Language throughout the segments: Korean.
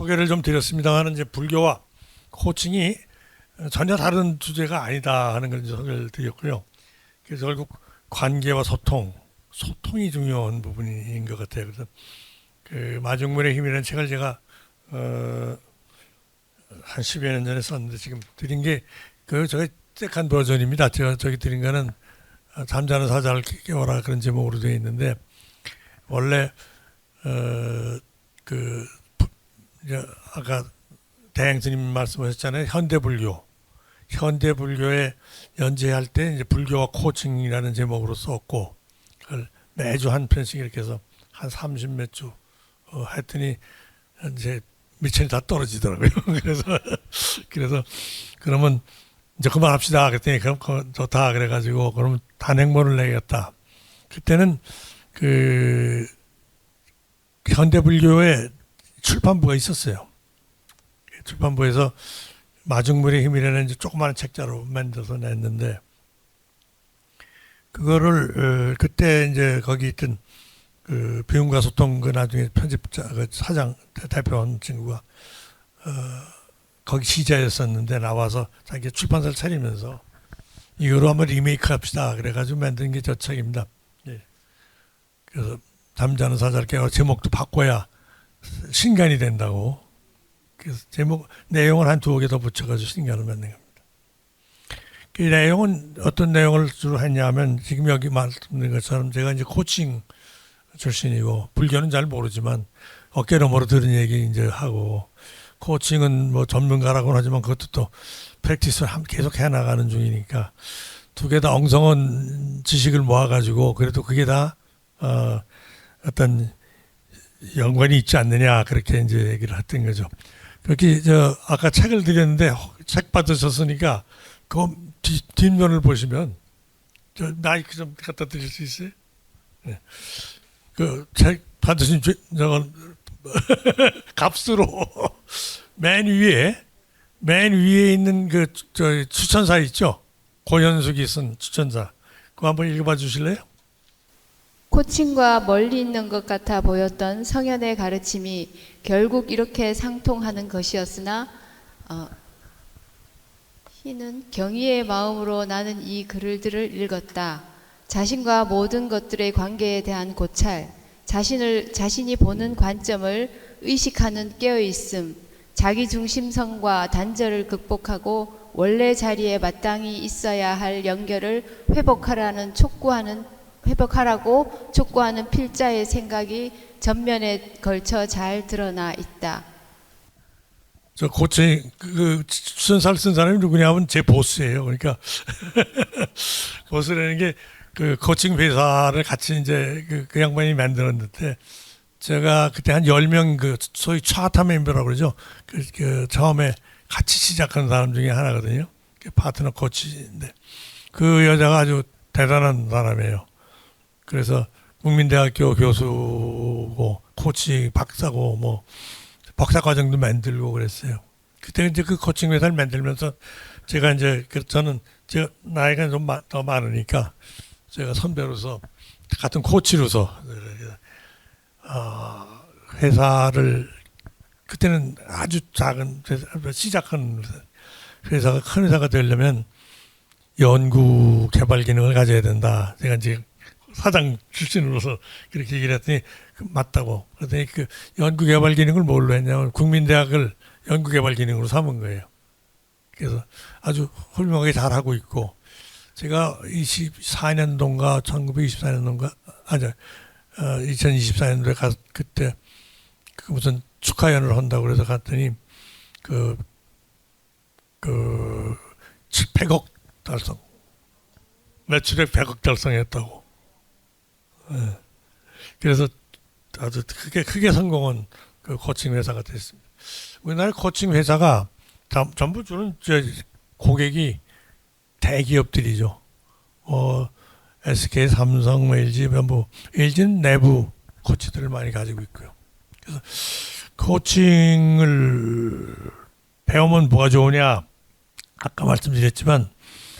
소개를 좀 드렸습니다만 이제 불교와 코칭이 전혀 다른 주제가 아니다 하는 걸 이제 소개를 드렸고요. 그래서 결국 관계와 소통이 중요한 부분인 것 같아요. 그래서 그 마중물의 힘이라는 책을 제가 한 10여 년 전에 썼는데 지금 드린 게 그 저기 잭한 버전입니다. 제가 저기 드린 거는 잠자는 사자를 깨워라 그런 제목으로 되어 있는데 원래 그 아까 대행 스님 말씀하셨잖아요. 현대불교에 연재할 때 이제 불교와 코칭이라는 제목으로 썼고 그걸 매주 한 편씩 이렇게 해서 한 30몇 주 했더니 이제 미천이 다 떨어지더라고요. 그래서 그러면 이제 그만합시다. 그랬더니 그럼 좋다 그래가지고 그러면 단행본을 내겠다. 그때는 그 현대불교에 출판부가 있었어요. 출판부에서 마중물의 힘이라는 이제 조그마한 책자로 만들어서 냈는데 그거를 그때 이제 거기 있던 그 비움과 소통 그 나중에 편집자 그 사장 대표한 친구가 거기 시자였었는데 나와서 자기 출판사를 차리면서 이거로 한번 리메이크 합시다 그래가지고 만든 게 저 책입니다. 예. 그래서 잠자는 사자를 깨워 제목도 바꿔야 신간이 된다고. 그래서 제목 내용을 한 두어 개 더 붙여가지고 신간을 만든 겁니다. 그 내용은 어떤 내용을 주로 했냐면 지금 여기 말씀드린 것처럼 제가 이제 코칭 출신이고 불교는 잘 모르지만 어깨너머로 들은 얘기 이제 하고 코칭은 뭐 전문가라고는 하지만 그것도 또 프랙티스를 계속 해나가는 중이니까 두 개 다 엉성한 지식을 모아가지고 그래도 그게 다 어떤 연관이 있지 않느냐 그렇게 이제 얘기를 했던 거죠. 그렇게 아까 책을 드렸는데 책 받으셨으니까 그 뒷면을 보시면 저 마이크 좀 갖다 드릴 수 있어요? 네. 그 책 받으신 저건 값으로 맨 위에 있는 그 저 추천사 있죠? 고현숙이 쓴 추천사 그거 한번 읽어봐 주실래요? 코칭과 멀리 있는 것 같아 보였던 성현의 가르침이 결국 이렇게 상통하는 것이었으나 희는 경의의 마음으로 나는 이 글들을 읽었다. 자신과 모든 것들의 관계에 대한 고찰, 자신이 보는 관점을 의식하는 깨어있음, 자기중심성과 단절을 극복하고 원래 자리에 마땅히 있어야 할 연결을 회복하라고 촉구하는 필자의 생각이 전면에 걸쳐 잘 드러나 있다. 저 코칭 그 추천사를 쓴 사람이 누구냐면 제 보스예요. 그러니까 보스라는 게 그 코칭 회사를 같이 이제 그 양반이 만들었는데 제가 그때 한 10명 그 소위 차타 멤버라고 그러죠. 그 처음에 같이 시작한 사람 중에 하나거든요. 파트너 코치인데 그 여자가 아주 대단한 사람이에요. 그래서 국민대학교 교수고 코치 박사고 뭐 박사 과정도 만들고 그랬어요. 그때 이제 그 코칭 회사를 만들면서 제가 이제 저는 제가 나이가 좀 더 많으니까 제가 선배로서 같은 코치로서 회사를 그때는 아주 작은 회사, 시작한 회사가 큰 회사가 되려면 연구 개발 기능을 가져야 된다. 제가 이제 사장 출신으로서 그렇게 얘기를 했더니 맞다고. 그랬더니 그 연구 개발 기능을 뭘로 했냐면 국민대학을 연구 개발 기능으로 삼은 거예요. 그래서 아주 훌륭하게 잘하고 있고 제가 24년도인가 1924년도인가 아니 2024년도에 가 그때 그 무슨 축하연을 한다고 그래서 갔더니 그 100억 달성 매출액 100억 달성했다고. 네. 그래서 아주 크게 성공한 그 코칭 회사가 됐습니다. 우리나라 코칭 회사가 전부 주는 고객이 대기업들이죠. SK, 삼성, LG, LG는 내부 코치들을 많이 가지고 있고요. 그래서 코칭을 배우면 뭐가 좋으냐? 아까 말씀드렸지만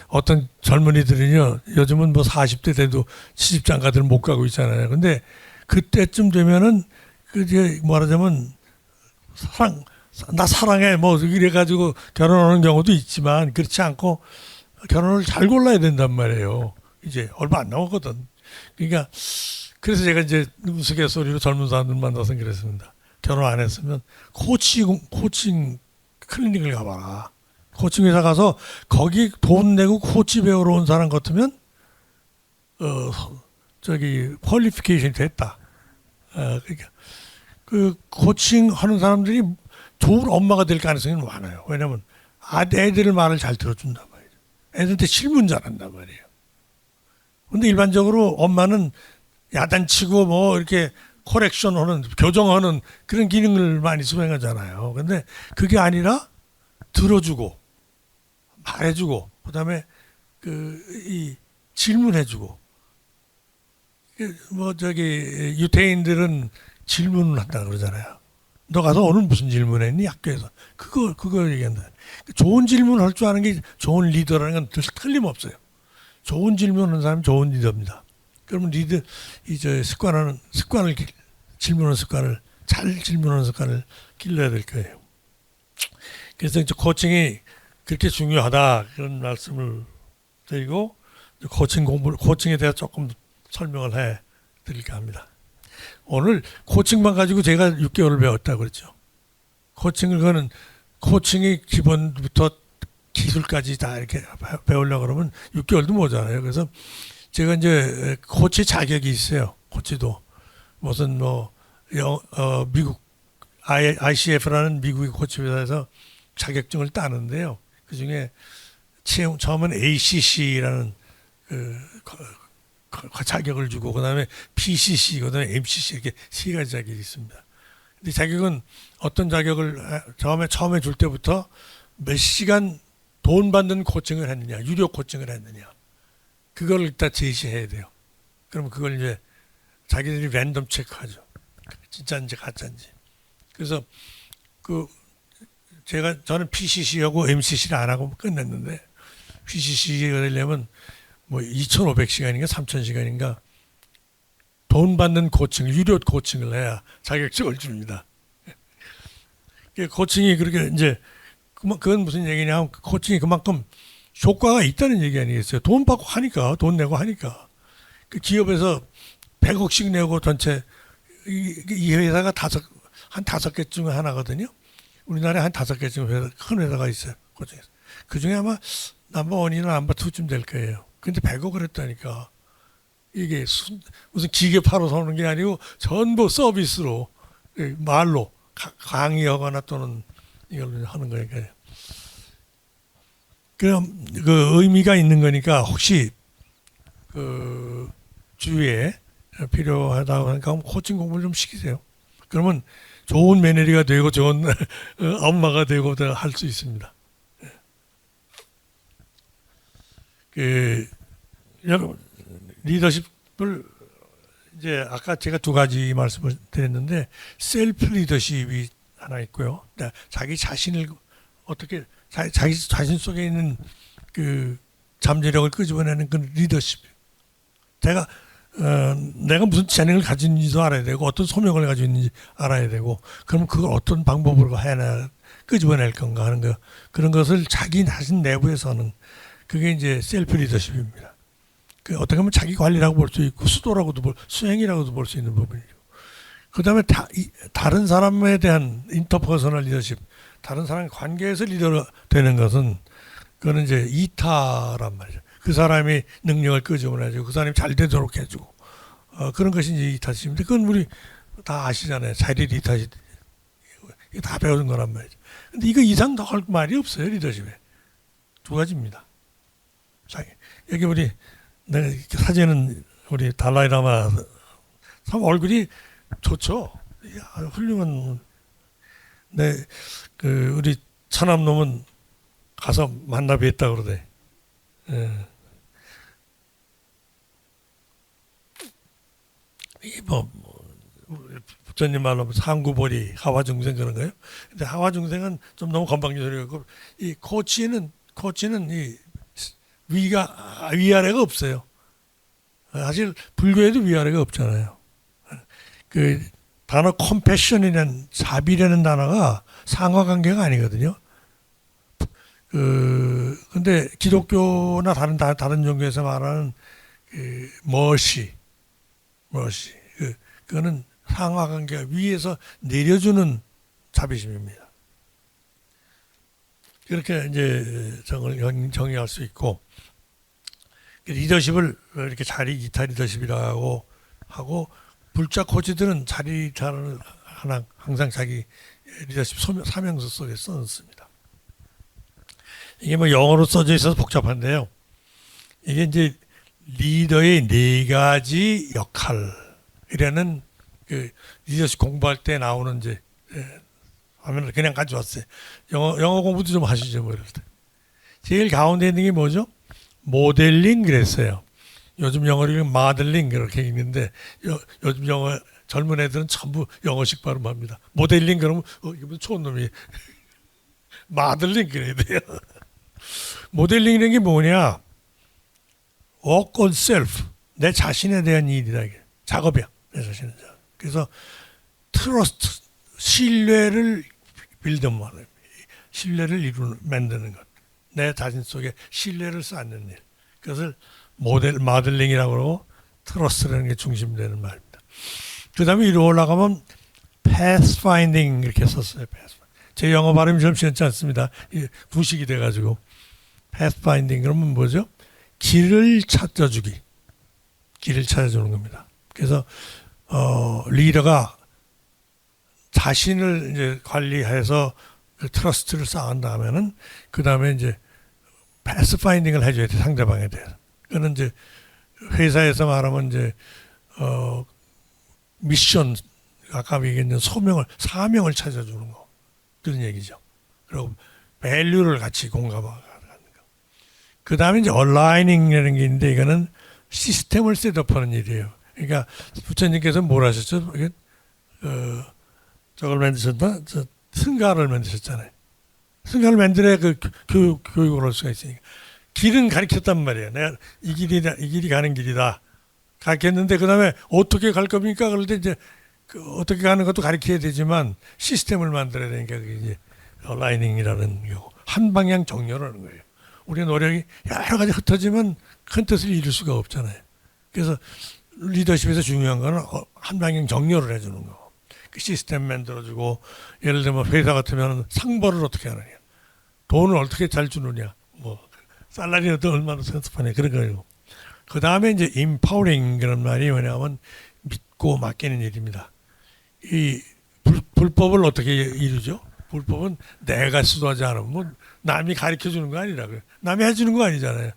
어떤 젊은이들은요, 요즘은 뭐 40대 돼도 시집장가들 못 가고 있잖아요. 근데 그때쯤 되면은 그 이제 말하자면 나 사랑해 뭐 이래가지고 결혼하는 경우도 있지만 그렇지 않고 결혼을 잘 골라야 된단 말이에요. 이제 얼마 안 남았거든. 그러니까 그래서 제가 이제 우스갯소리로 젊은 사람들 만나서 그랬습니다. 결혼 안 했으면 코칭 클리닉을 가봐라. 코칭 회사 가서 거기 돈 내고 코치 배우러 온 사람 같으면 퀄리피케이션이 됐다. 그러니까 그 코칭 하는 사람들이 좋은 엄마가 될 가능성이 많아요. 왜냐면 애들 말을 잘 들어준단 말이에요. 애들한테 질문 잘한단 말이에요. 근데 일반적으로 엄마는 야단치고 뭐 이렇게 코렉션하는 교정하는 그런 기능을 많이 수행하잖아요. 근데 그게 아니라 들어주고 말해주고 그다음에 이 질문해주고 뭐 유태인들은 질문을 한다 그러잖아요. 너 가서 오늘 무슨 질문했니 학교에서 그거 얘기한다. 좋은 질문을 할 줄 아는 게 좋은 리더라는 건 틀림없어요. 좋은 질문하는 사람이 좋은 리더입니다. 그러면 질문하는 습관을 잘 질문하는 습관을 길러야 될 거예요. 그래서 이제 코칭이 그렇게 중요하다 그런 말씀을 드리고 코칭에 대해서 조금 설명을 해 드릴까 합니다. 오늘 코칭만 가지고 제가 6개월을 배웠다고 그랬죠. 코칭이 기본부터 기술까지 다 이렇게 배우려고 그러면 6개월도 모자라요. 그래서 제가 이제 코치 자격이 있어요. 코치도 무슨 미국 ICF라는 미국의 코치 회사에서 자격증을 따는데요. 그 중에 처음은 ACC라는 자격을 주고 그다음에 PCC, 그다음에 MCC 이렇게 세 가지 자격이 있습니다. 근데 자격은 어떤 자격을 처음에 줄 때부터 몇 시간 돈 받는 코칭을 했느냐, 유료 코칭을 했느냐, 그걸 일단 제시해야 돼요. 그러면 그걸 이제 자기들이 랜덤 체크하죠. 진짜인지 가짜인지. 그래서 저는 PCC하고 MCC를 안 하고 끝냈는데 PCC가 되려면 뭐 2,500시간인가 3,000시간인가 돈 받는 코칭, 유료 코칭을 해야 자격증을 줍니다. 코칭이 그렇게 이제 그건 무슨 얘기냐면 코칭이 그만큼 효과가 있다는 얘기 아니겠어요. 돈 받고 하니까, 돈 내고 하니까. 그 기업에서 100억씩 내고 전체 이 회사가 한 5개 중에 하나거든요. 우리나라에 한 5개 중에 큰 회사가 있어요. 코칭에서. 그 중에 아마 넘버1이나 넘버2쯤 될 거예요. 근데 100억을 했다니까. 이게 무슨 기계 팔아서 하는 게 아니고 전부 서비스로 말로 강의하거나 또는 이걸 하는 거니까요. 그럼 그 의미가 있는 거니까 혹시 그 주위에 필요하다고 하니까 코칭 공부를 좀 시키세요. 그러면 좋은 며느리가 되고 좋은 엄마가 되고 할 수 있습니다. 여러분 리더십을 이제 아까 제가 2가지 말씀을 드렸는데 셀프 리더십이 하나 있고요. 자기 자신을 어떻게 자기 자신 속에 있는 그 잠재력을 끄집어내는 그 리더십. 내가 무슨 재능을 가지고 있는지도 알아야 되고 어떤 소명을 가지고 있는지 알아야 되고 그럼 그걸 어떤 방법으로 해야 끄집어낼 건가 하는 거 그런 것을 자기 자신 내부에서 하는 그게 이제 셀프 리더십입니다. 그 어떻게 보면 자기 관리라고 볼 수 있고 수행이라고도 볼 수 있는 부분이죠. 그다음에 다른 사람에 대한 인터퍼서널 리더십, 다른 사람 관계에서 리더가 되는 것은 그거는 이제 이타란 말이죠. 그 사람이 능력을 끄집어내주고 그 사람이 잘 되도록 해주고 그런 것이 이제 이타십인데 그건 우리 다 아시잖아요. 자리 이타시 이거 다 배우는 거란 말이죠. 근데 이거 이상 더 할 말이 없어요. 리더십에 2가지입니다. 여기 내가 사진은 우리 달라이라마 참 얼굴이 좋죠. 훌륭한 우리 차남놈은 가서 만나 뵙다 그러대. 이게 부처님 말로 상구보리 하와중생 그런 거예요. 근데 하와중생은 좀 너무 건방지고 이 코치는 이 위아래가 없어요. 사실 불교에도 위아래가 없잖아요. 단어 컴패션이라는 자비라는 단어가 상하관계가 아니거든요. 근데 기독교나 다른 종교에서 말하는 머시 그거는 상하관계가 위에서 내려주는 자비심입니다. 그렇게 이제 정의할 수 있고, 리더십을 이렇게 기타 리더십이라고 하고, 불자 코치들은 자리 잘하는 항상 자기 리더십 사명서 속에 써놓습니다. 이게 뭐 영어로 써져 있어서 복잡한데요. 이게 이제 리더의 4가지 역할이라는 그 리더십 공부할 때 나오는 이제 화면을 그냥 가져왔어요. 영어 공부도 좀 하시죠, 뭐 이럴 때. 제일 가운데 있는 게 뭐죠? 모델링 그랬어요. 요즘 영어를 마들링 그렇게 읽는데 요즘 영어 젊은 애들은 전부 영어식 발음합니다. 모델링 그러면 이분 촌놈이 마들링 그래야 돼요. 모델링이라는 게 뭐냐? work on self. 내 자신에 대한 일이다. 이게. 작업이야. 내 자신에 대한. 그래서 트러스트, 신뢰를 빌드만, 신뢰를 만드는 것. 내 자신 속에 신뢰를 쌓는 일. 그것을 마들링이라고 그러고 트러스트라는 게 중심되는 말입니다. 그 다음에 위로 올라가면 pathfinding 이렇게 썼어요. 제 영어 발음이 좀 쉽지 않습니다. 구식이 돼가지고 pathfinding 그러면 뭐죠? 길을 찾아주기. 길을 찾아주는 겁니다. 그래서 리더가 자신을 이제 관리해서 그 트러스트를 쌓은 다음에는 그 다음에 이제 패스파인딩을 해줘야 돼, 상대방에 대해서. 그거는 이제 회사에서 말하면 이제 미션, 아까 얘기했는 사명을 찾아주는 거 그런 얘기죠. 그리고 밸류를 같이 공감하는 거. 그 다음에 이제 얼라이닝이라는 게 있는데 이거는 시스템을 셋업하는 일이에요. 그러니까 부처님께서 뭘 하셨죠? 저걸 만드셨나? 승가를 만드셨잖아요. 승가를 만들어야 그 교육을 할 수가 있으니까. 길은 가르쳤단 말이에요. 내가 이 길이 가는 길이다. 가르쳤는데 그 다음에 어떻게 갈 겁니까? 그럴 때 이제 어떻게 가는 것도 가르쳐야 되지만 시스템을 만들어야 되니까 그게 이제 라이닝이라는 거. 한 방향 정렬하는 거예요. 우리의 노력이 여러 가지 흩어지면 큰 뜻을 이룰 수가 없잖아요. 그래서 리더십에서 중요한 거는 한 방향 정렬을 해주는 거. 그 시스템 만들어주고, 예를 들면 회사 같으면 상벌을 어떻게 하느냐, 돈을 어떻게 잘 주느냐, 뭐 살라리는 또 얼마나 연습하냐 그런 거예요. 그 다음에 이제 empowering 그런 말이 뭐냐면 믿고 맡기는 일입니다. 이 불법을 어떻게 이루죠? 불법은 내가 수도하지 않으면 뭐 남이 가르쳐 주는 거 아니라고요. 남이 해주는 거 아니잖아요.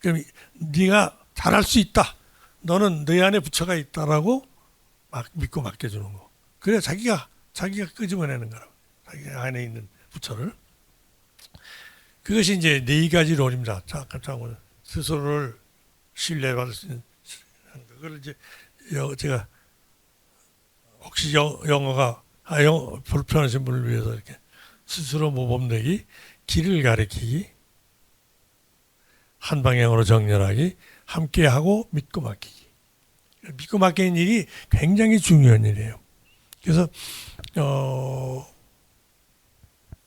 그럼 네가 잘할 수 있다. 너는 내 안에 부처가 있다라고 믿고 맡겨주는 거. 그래 자기가 끄집어내는 거라고. 자기 안에 있는 부처를. 그것이 이제 4가지 롤입니다. 잠깐 스스로를 신뢰받을 수 있는 그걸 이제 제가 혹시 영어가 불편하신 분을 위해서 이렇게 스스로 모범되기, 길을 가리키기, 한 방향으로 정렬하기, 함께하고 믿고 맡기기. 믿고 맡기는 일이 굉장히 중요한 일이에요. 그래서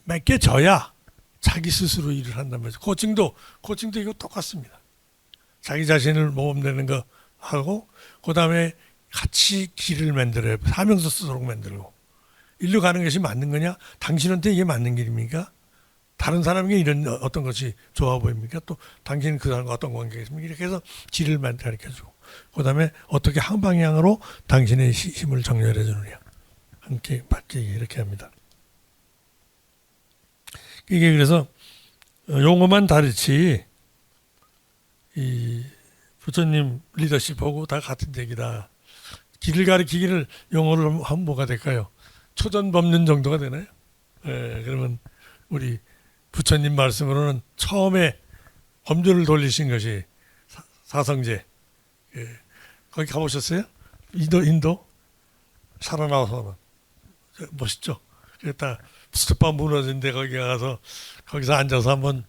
맡겨져야 자기 스스로 일을 한단 말이죠. 코칭도 이거 똑같습니다. 자기 자신을 모범되는 거 하고 그 다음에 같이 길을 만들어요. 사명서 쓰도록 만들고. 일로 가는 것이 맞는 거냐? 당신한테 이게 맞는 길입니까? 다른 사람에게 이런 어떤 것이 좋아 보입니까? 또 당신은 그 사람과 어떤 관계가 있습니까? 이렇게 해서 길을 가르쳐주고 그 다음에 어떻게 한 방향으로 당신의 힘을 정렬해 주느냐. 함께 바뀌기 이렇게 합니다. 이게 그래서 용어만 다르지 이 부처님 리더십하고 다 같은 얘기다. 길을 가리키기를 영어로 하면 뭐가 될까요? 초전법륜 정도가 되나요? 그러면 우리 부처님 말씀으로는 처음에 법륜을 돌리신 것이 사성제. 거기 가보셨어요? 인도? 살아나와서 멋있죠? 그랬다 스톱바 무너진 데 거기 가서 거기서 앉아서 한번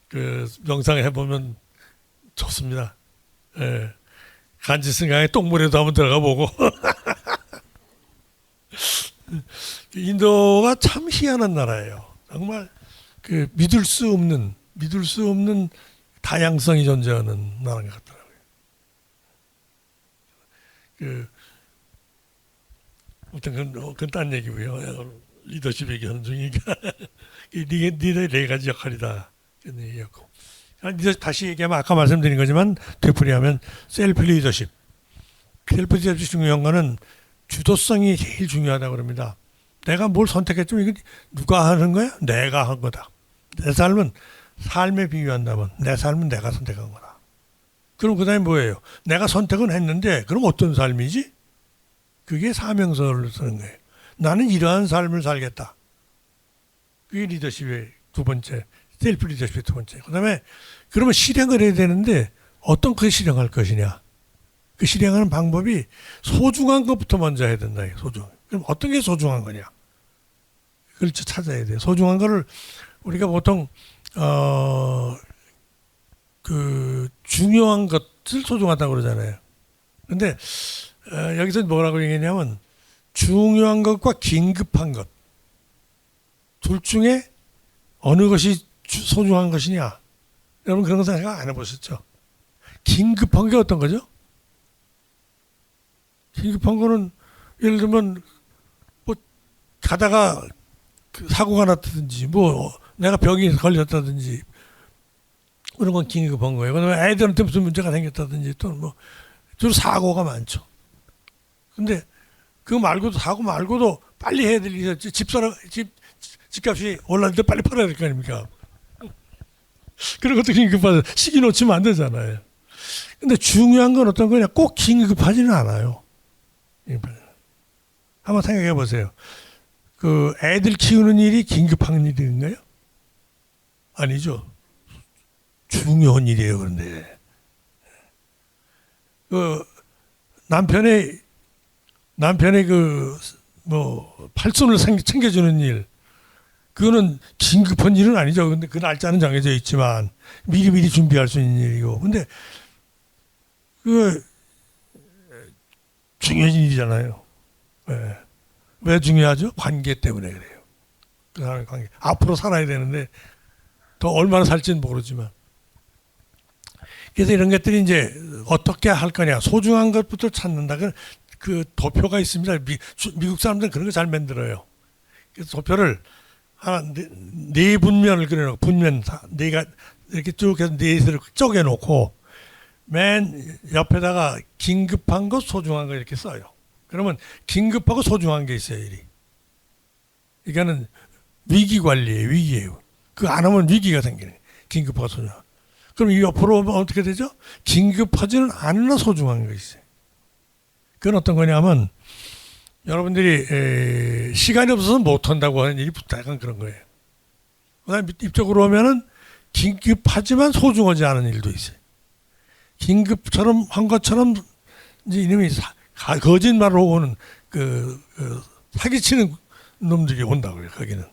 그 명상을 해보면 좋습니다. 간지승강에 똥물에도 한번 들어가 보고 인도가 참 희한한 나라예요. 정말 그 믿을 수 없는 다양성이 존재하는 나라인 것 같더라고요. 그 어떤 그건 딴 얘기고요. 리더십 얘기하는 중이니까 니네 네 가지 역할이다 그런 얘기였고. 다시 얘기하면 아까 말씀드린 거지만 되풀이하면 셀프 리더십. 셀프 리더십 중요한 거는 주도성이 제일 중요하다고 그럽니다. 내가 뭘 선택했지만 이건 누가 하는 거야? 내가 한 거다. 내 삶은 삶에 비유한다면 내 삶은 내가 선택한 거다. 그럼 그 다음에 뭐예요? 내가 선택은 했는데 그럼 어떤 삶이지? 그게 사명서를 쓰는 거예요. 나는 이러한 삶을 살겠다. 그게 리더십의 두 번째, 셀프 리더십의 두 번째. 그 다음에 그러면 실행을 해야 되는데 어떤 그 실행할 것이냐. 그 실행하는 방법이 소중한 것부터 먼저 해야 된다. 소중한. 그럼 어떤 게 소중한 거냐? 그걸 찾아야 돼요. 소중한 거를 우리가 보통 그 중요한 것을 소중하다고 그러잖아요. 근데 여기서 뭐라고 얘기했냐면 중요한 것과 긴급한 것 둘 중에 어느 것이 소중한 것이냐? 여러분 그런 거 생각 안 해보셨죠? 긴급한 게 어떤 거죠? 긴급한 거는 예를 들면 뭐 가다가 사고가 났다든지 뭐 내가 병이 걸렸다든지 그런 건 긴급한 거예요. 그다음에 애들한테 무슨 문제가 생겼다든지 또 뭐 주로 사고가 많죠. 근데 그거 말고도 사고 말고도 빨리 해야 될 일이 있지. 집값이 올랐는데 빨리 팔아야 될 거 아닙니까? 그런 것도 긴급하죠. 시기 놓치면 안 되잖아요. 근데 중요한 건 어떤 거냐? 꼭 긴급하지는 않아요. 한번 생각해 보세요. 그 애들 키우는 일이 긴급한 일인가요? 아니죠. 중요한 일이에요. 그런데 그 남편의 그 뭐 팔손을 챙겨주는 일, 그거는 긴급한 일은 아니죠. 근데 그 날짜는 정해져 있지만 미리 준비할 수 있는 일이고, 근데 그 중요한 일이잖아요. 네. 왜 중요하죠? 관계 때문에 그래요. 그 사람의 관계. 앞으로 살아야 되는데 더 얼마나 살지는 모르지만. 그래서 이런 것들이 이제 어떻게 할 거냐. 소중한 것부터 찾는다. 그 도표가 있습니다. 미국 사람들은 그런 거 잘 만들어요. 그래서 도표를 네 분면을 그려놓고 분면 네가 이렇게 쭉 해서 네를 쪼개놓고 맨 옆에다가 긴급한 거, 소중한 거 이렇게 써요. 그러면 긴급하고 소중한 게 있어요. 일이. 이거는 위기 관리예요. 위기예요. 그거 안 하면 위기가 생기는 거예요. 긴급하고 소중한. 그럼 이 옆으로 오면 어떻게 되죠? 긴급하지는 않으나 소중한 거 있어요. 그건 어떤 거냐면 여러분들이 시간이 없어서 못한다고 하는 일이 약간 그런 거예요. 그다음에 이쪽으로 오면은 긴급하지만 소중하지 않은 일도 있어요. 긴급처럼 한 것처럼 이제 이놈이 거짓말로 오는 그 사기치는 놈들이 온다고요. 거기는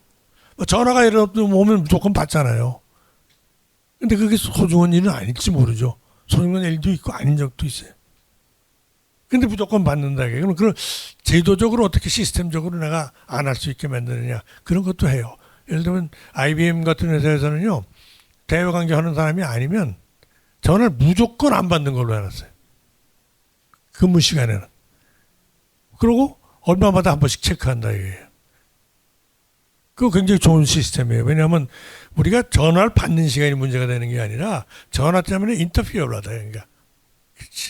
뭐 전화가 이렇게 오면 무조건 받잖아요. 근데 그게 소중한 일은 아닐지 모르죠. 소중한 일도 있고 아닌 적도 있어요. 근데 무조건 받는다. 그럼 그걸 제도적으로 어떻게 시스템적으로 내가 안 할 수 있게 만드느냐. 그런 것도 해요. 예를 들면 IBM 같은 회사에서는요. 대외관계 하는 사람이 아니면 전화를 무조건 안 받는 걸로 해놨어요. 근무 시간에는. 그리고 얼마마다 한 번씩 체크한다 이거예요. 그거 굉장히 좋은 시스템이에요. 왜냐하면 우리가 전화를 받는 시간이 문제가 되는 게 아니라 전화 때문에 인터피어를 하다. 그러니까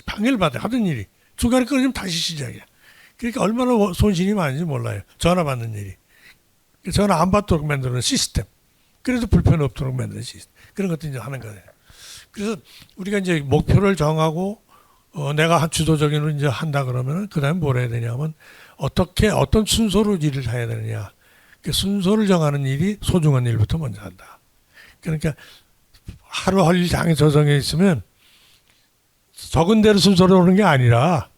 방해를 받아 하던 일이. 중간에 끊으면 다시 시작이야. 그러니까 얼마나 손실이 많은지 몰라요. 전화 받는 일이. 전화 안 받도록 만드는 시스템. 그래도 불편 없도록 만드는 시스템. 그런 것도 이제 하는 거예요. 그래서 우리가 이제 목표를 정하고 내가 한 주도적으로 이제 한다 그러면 그다음에 뭘 해야 되냐면 어떻게 어떤 순서로 일을 해야 되느냐. 그 순서를 정하는 일이 소중한 일부터 먼저 한다. 그러니까 하루 할 일 장에 조정해 있으면 적은 대로 순서로 오는 게 아니라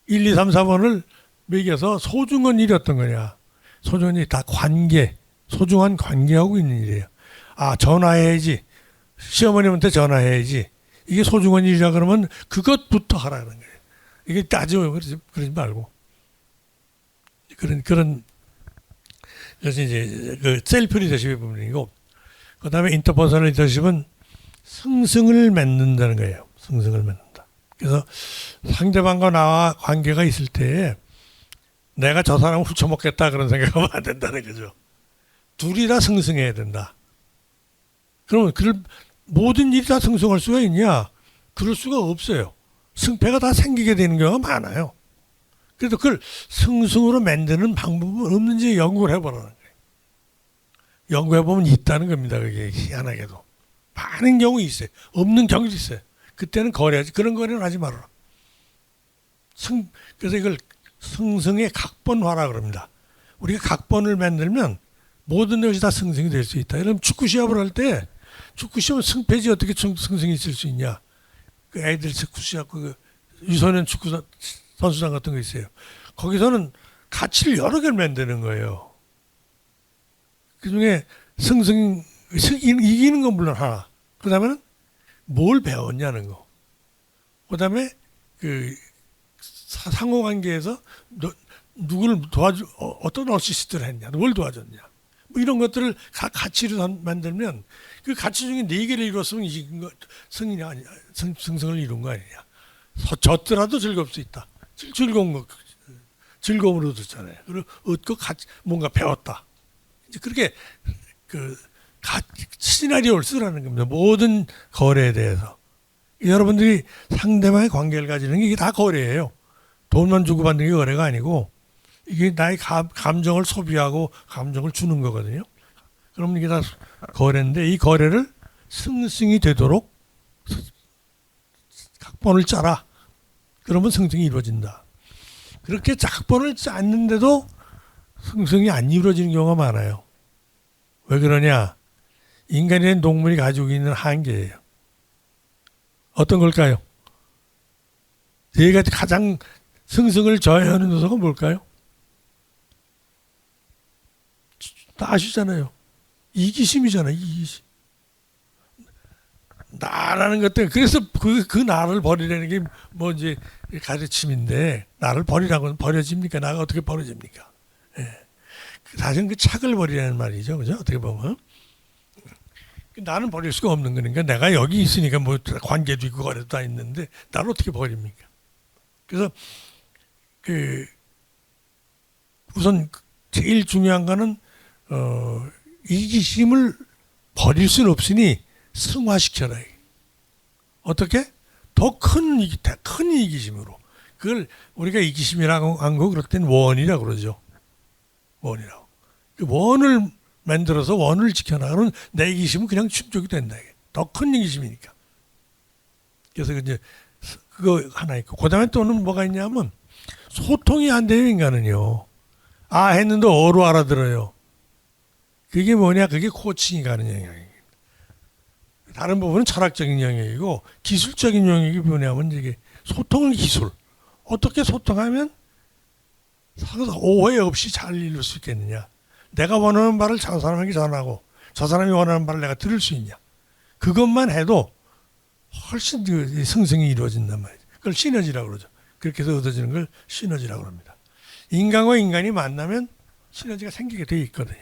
1, 2, 3, 4번을 매겨서 소중한 일이 어떤 거냐. 소중한 일이 다 관계, 소중한 관계하고 있는 일이에요. 아, 전화해야지. 시어머님한테 전화해야지. 이게 소중한 일이라 그러면 그것부터 하라는 거예요. 이게 따지고 그러지 말고. 그런 그래서 이제 그 셀프 리더십의 부분이고, 그 다음에 인터퍼스널 리더십은 승승을 맺는다는 거예요. 승승을 맺는다. 그래서 상대방과 나와 관계가 있을 때 내가 저 사람을 훔쳐먹겠다 그런 생각하면 안 된다는 거죠. 둘이 다 승승해야 된다. 그러면 모든 일이 다 승승할 수가 있냐? 그럴 수가 없어요. 승패가 다 생기게 되는 경우가 많아요. 그래도 그걸 승승으로 만드는 방법은 없는지 연구를 해보라는 거예요. 연구해보면 있다는 겁니다. 그게 희한하게도. 많은 경우 있어요. 없는 경우도 있어요. 그때는 거래하지. 그런 거래는 하지 말아라. 그래서 이걸 승승의 각본화라 그럽니다. 우리가 각본을 만들면 모든 것이 다 승승이 될 수 있다. 그럼 축구 시합을 할 때 축구 시합은 승패지 어떻게 승승이 있을 수 있냐. 그 애들 축구 시합, 그 유소년 축구 선수단 같은 거 있어요. 거기서는 가치를 여러 개를 만드는 거예요. 그 중에 이기는 건 물론 하나. 그 다음에는 뭘 배웠냐는 거. 그 다음에 그 상호관계에서 누구를 어떤 어시스트를 했냐, 뭘 도와줬냐. 뭐 이런 것들을 가치로 만들면 그 가치 중에 4개를 이뤘으면 이긴 거, 승이냐, 아니냐, 승승을 이룬 거 아니냐. 졌더라도 즐거울 수 있다. 즐거운 거, 즐거움으로 듣잖아요. 그리고 얻고 뭔가 배웠다. 이제 그렇게 시나리오를 쓰라는 겁니다. 모든 거래에 대해서. 여러분들이 상대방의 관계를 가지는 게 이게 다 거래예요. 돈만 주고받는 게 거래가 아니고 이게 나의 감정을 소비하고 감정을 주는 거거든요. 그럼 이게 다 거래인데 이 거래를 승승이 되도록 각본을 짜라. 그러면 승승이 이루어진다. 그렇게 각본을 짰는데도 승승이 안 이루어지는 경우가 많아요. 왜 그러냐? 인간이라는 동물이 가지고 있는 한계예요. 어떤 걸까요? 얘가 가장 승승을 저해하는 요소가 뭘까요? 다 아시잖아요. 이기심이잖아요. 이기심. 나라는 것 때문에 그래서 그 나를 버리라는 게 뭐 이제 가르침인데 나를 버리라고는 버려집니까? 나가 어떻게 버려집니까? 예. 사실은 그 착을 버리라는 말이죠. 그죠? 어떻게 보면. 나는 버릴 수가 없는 거니까 내가 여기 있으니까 뭐 관계도 있고 거래도 다 있는데 나를 어떻게 버립니까? 그래서 우선 제일 중요한 거는 이기심을 버릴 수는 없으니 승화시켜라. 어떻게? 더 큰 이기심으로. 그걸 우리가 이기심이라고 한 거 그럴 땐 원이라고 그러죠. 원이라고. 그 원을 만들어서 원을 지켜나가면 내 이기심은 그냥 충족이 된다. 더 큰 이기심이니까. 그래서 이제 그거 하나 있고, 그 다음에 또는 뭐가 있냐면 소통이 안 돼요, 인간은요. 아 했는데 어로 알아들어요. 그게 뭐냐? 그게 코칭이 가는 영역입니다. 다른 부분은 철학적인 영역이고 기술적인 영역이 뭐냐면 이게 소통의 기술. 어떻게 소통하면 오해 없이 잘 이룰 수 있겠느냐. 내가 원하는 말을 저 사람에게 전하고 저 사람이 원하는 말을 내가 들을 수 있냐. 그것만 해도 훨씬 승승이 이루어진단 말이죠. 그걸 시너지라고 그러죠. 그렇게 해서 얻어지는 걸 시너지라고 합니다. 인간과 인간이 만나면 시너지가 생기게 되어 있거든요.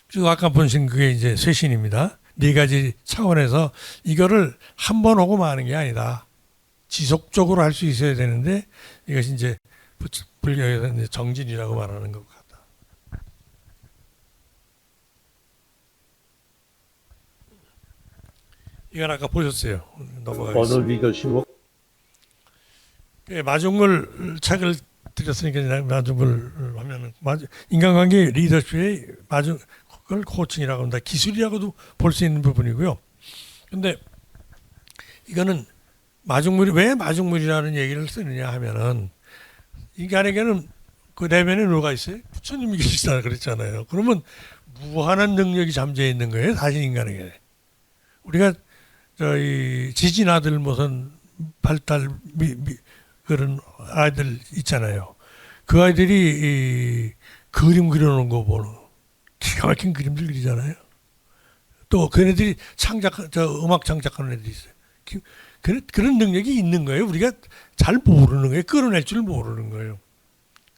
그리고 아까 보신 그게 이제 쇄신입니다. 4가지 차원에서 이거를 한 번 하고 마는 게 아니다. 지속적으로 할 수 있어야 되는데 이것이 이제 불교에서 이제 정진이라고 말하는 것 같다. 이건 아까 보셨어요. 넘어가겠습니다. 언어 리더십. 마중물 책을 드렸으니까 마중물 하면은 인간관계 리더십의 그걸 코칭이라고 합니다. 기술이라고도 볼 수 있는 부분이고요. 근데 이거는 왜 마중물이라는 얘기를 쓰느냐 하면은 인간에게는 그 내면에 누가 있어요? 부처님이 계시다 그랬잖아요. 그러면 무한한 능력이 잠재 있는 거예요. 사실 인간에게. 우리가 저희 지진 아들 무슨 발달 그런 아이들 있잖아요. 그 아이들이 그림 그려놓은 거 보는 기가 막힌 그림들 그리잖아요. 또 그네들이 음악 창작하는 애들이 있어요. 그런 능력이 있는 거예요. 우리가 잘 모르는 거예요. 끌어낼 줄 모르는 거예요.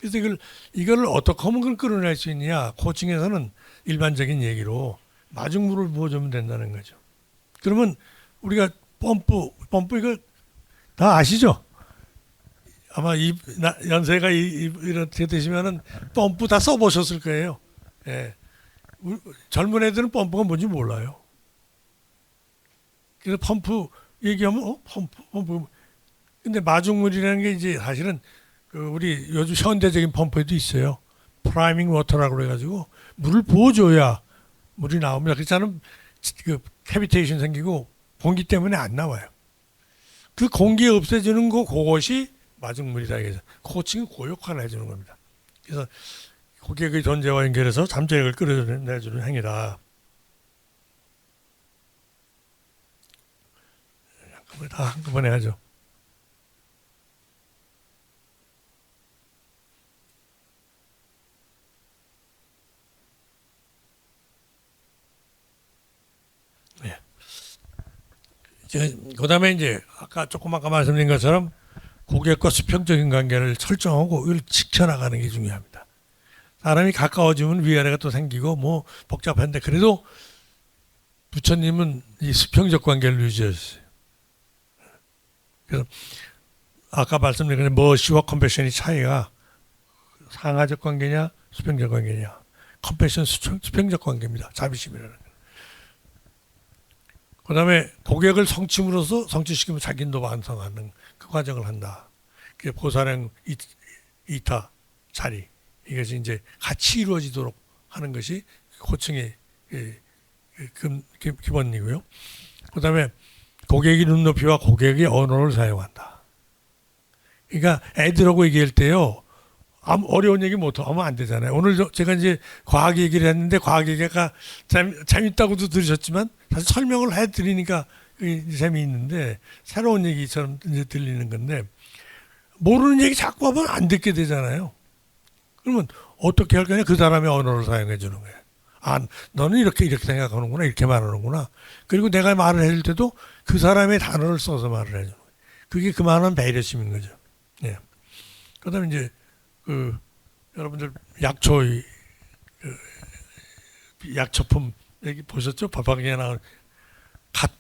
그래서 이걸 어떻게 하면 그걸 끌어낼 수 있느냐. 코칭에서는 일반적인 얘기로 마중물을 부어주면 된다는 거죠. 그러면 우리가 펌프 이거 다 아시죠? 아마 연세가 이렇게 되시면은 펌프 다 써보셨을 거예요. 예. 젊은 애들은 펌프가 뭔지 몰라요. 그래서 펌프 얘기하면 펌프. 근데 마중물이라는 게 이제 사실은 우리 요즘 현대적인 펌프에도 있어요. 프라이밍 워터라고 그래가지고 물을 부어줘야 물이 나옵니다. 그렇지 않으면 그 캐비테이션 생기고 공기 때문에 안 나와요. 그 공기 없애주는 그것이 마중물이다. 해서 코칭은 그 역할을 해주는 겁니다. 그래서 고객의 존재와 연결해서 잠재력을 끌어내주는 행위다. 다 한꺼번에 하죠. 네. 그다음에 이제 아까 말씀드린 것처럼 고객과 수평적인 관계를 설정하고 이걸 지켜나가는 게 중요합니다. 사람이 가까워지면 위아래가 또 생기고 뭐 복잡한데 그래도 부처님은 이 수평적 관계를 유지했어요. 그래서 아까 말씀드린 머시와 컴패션이 차이가 상하적 관계냐 수평적 관계냐. 컴패션 수평적 관계입니다. 자비심이라는 거. 그다음에 고객을 성취물로서 성취시키면 자기도 완성하는 그 과정을 한다. 그게 보살행 이타 자리 이것이 이제 같이 이루어지도록 하는 것이 코칭의 기본이고요. 그다음에 고객의 눈높이와 고객의 언어를 사용한다. 그러니까 애들하고 얘기할 때요. 아무 어려운 얘기 못하면 안 되잖아요. 오늘 제가 이제 과학 얘기를 했는데 과학 얘기가 재밌다고도 들으셨지만 사실 설명을 해드리니까 재미있는데 새로운 얘기처럼 이제 들리는 건데 모르는 얘기 자꾸 하면 안 듣게 되잖아요. 그러면 어떻게 할 거냐? 그 사람의 언어를 사용해 주는 거예요. 아, 너는 이렇게 생각하는구나, 이렇게 말하는구나. 그리고 내가 말을 해줄 때도 그 사람의 단어를 써서 말을 해주는 거예요. 그게 그만한 배려심인 거죠. 예. 그다음에 이제 여러분들 약초품 여기 보셨죠? 바닥에 나온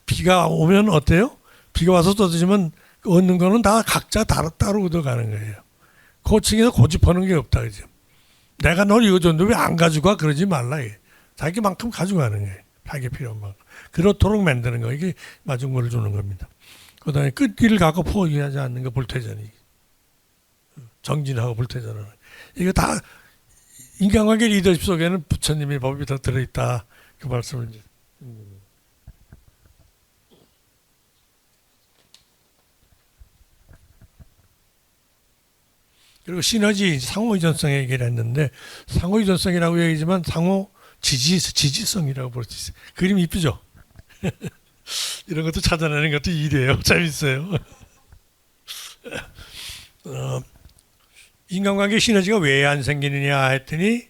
비가 오면 어때요? 비가 와서 떠드시면 얻는 거는 다 각자 따로 얻어가는 거예요. 코칭에서 고집하는 게 없다 그죠? 내가 널 이거 줬는데 왜 안 가지고 와? 그러지 말라. 자기만큼 가져가는 거예요. 자기 필요한 만큼. 그렇도록 만드는 거. 이게 마중물을 주는 겁니다. 그다음에 끝길을 가고 포기하지 않는 거 불퇴전이. 정진하고 불퇴전하는. 이거 다 인간관계 리더십 속에는 부처님의 법이 다 들어있다. 그 말씀을 이제. 그리고 시너지, 상호의존성 얘기를 했는데 상호의존성이라고 얘기하지만 상호 지지성이라고 볼 수 있어요. 그림 이쁘죠? 이런 것도 찾아내는 것도 일이에요. 재밌어요. 인간관계 시너지가 왜 안 생기느냐 했더니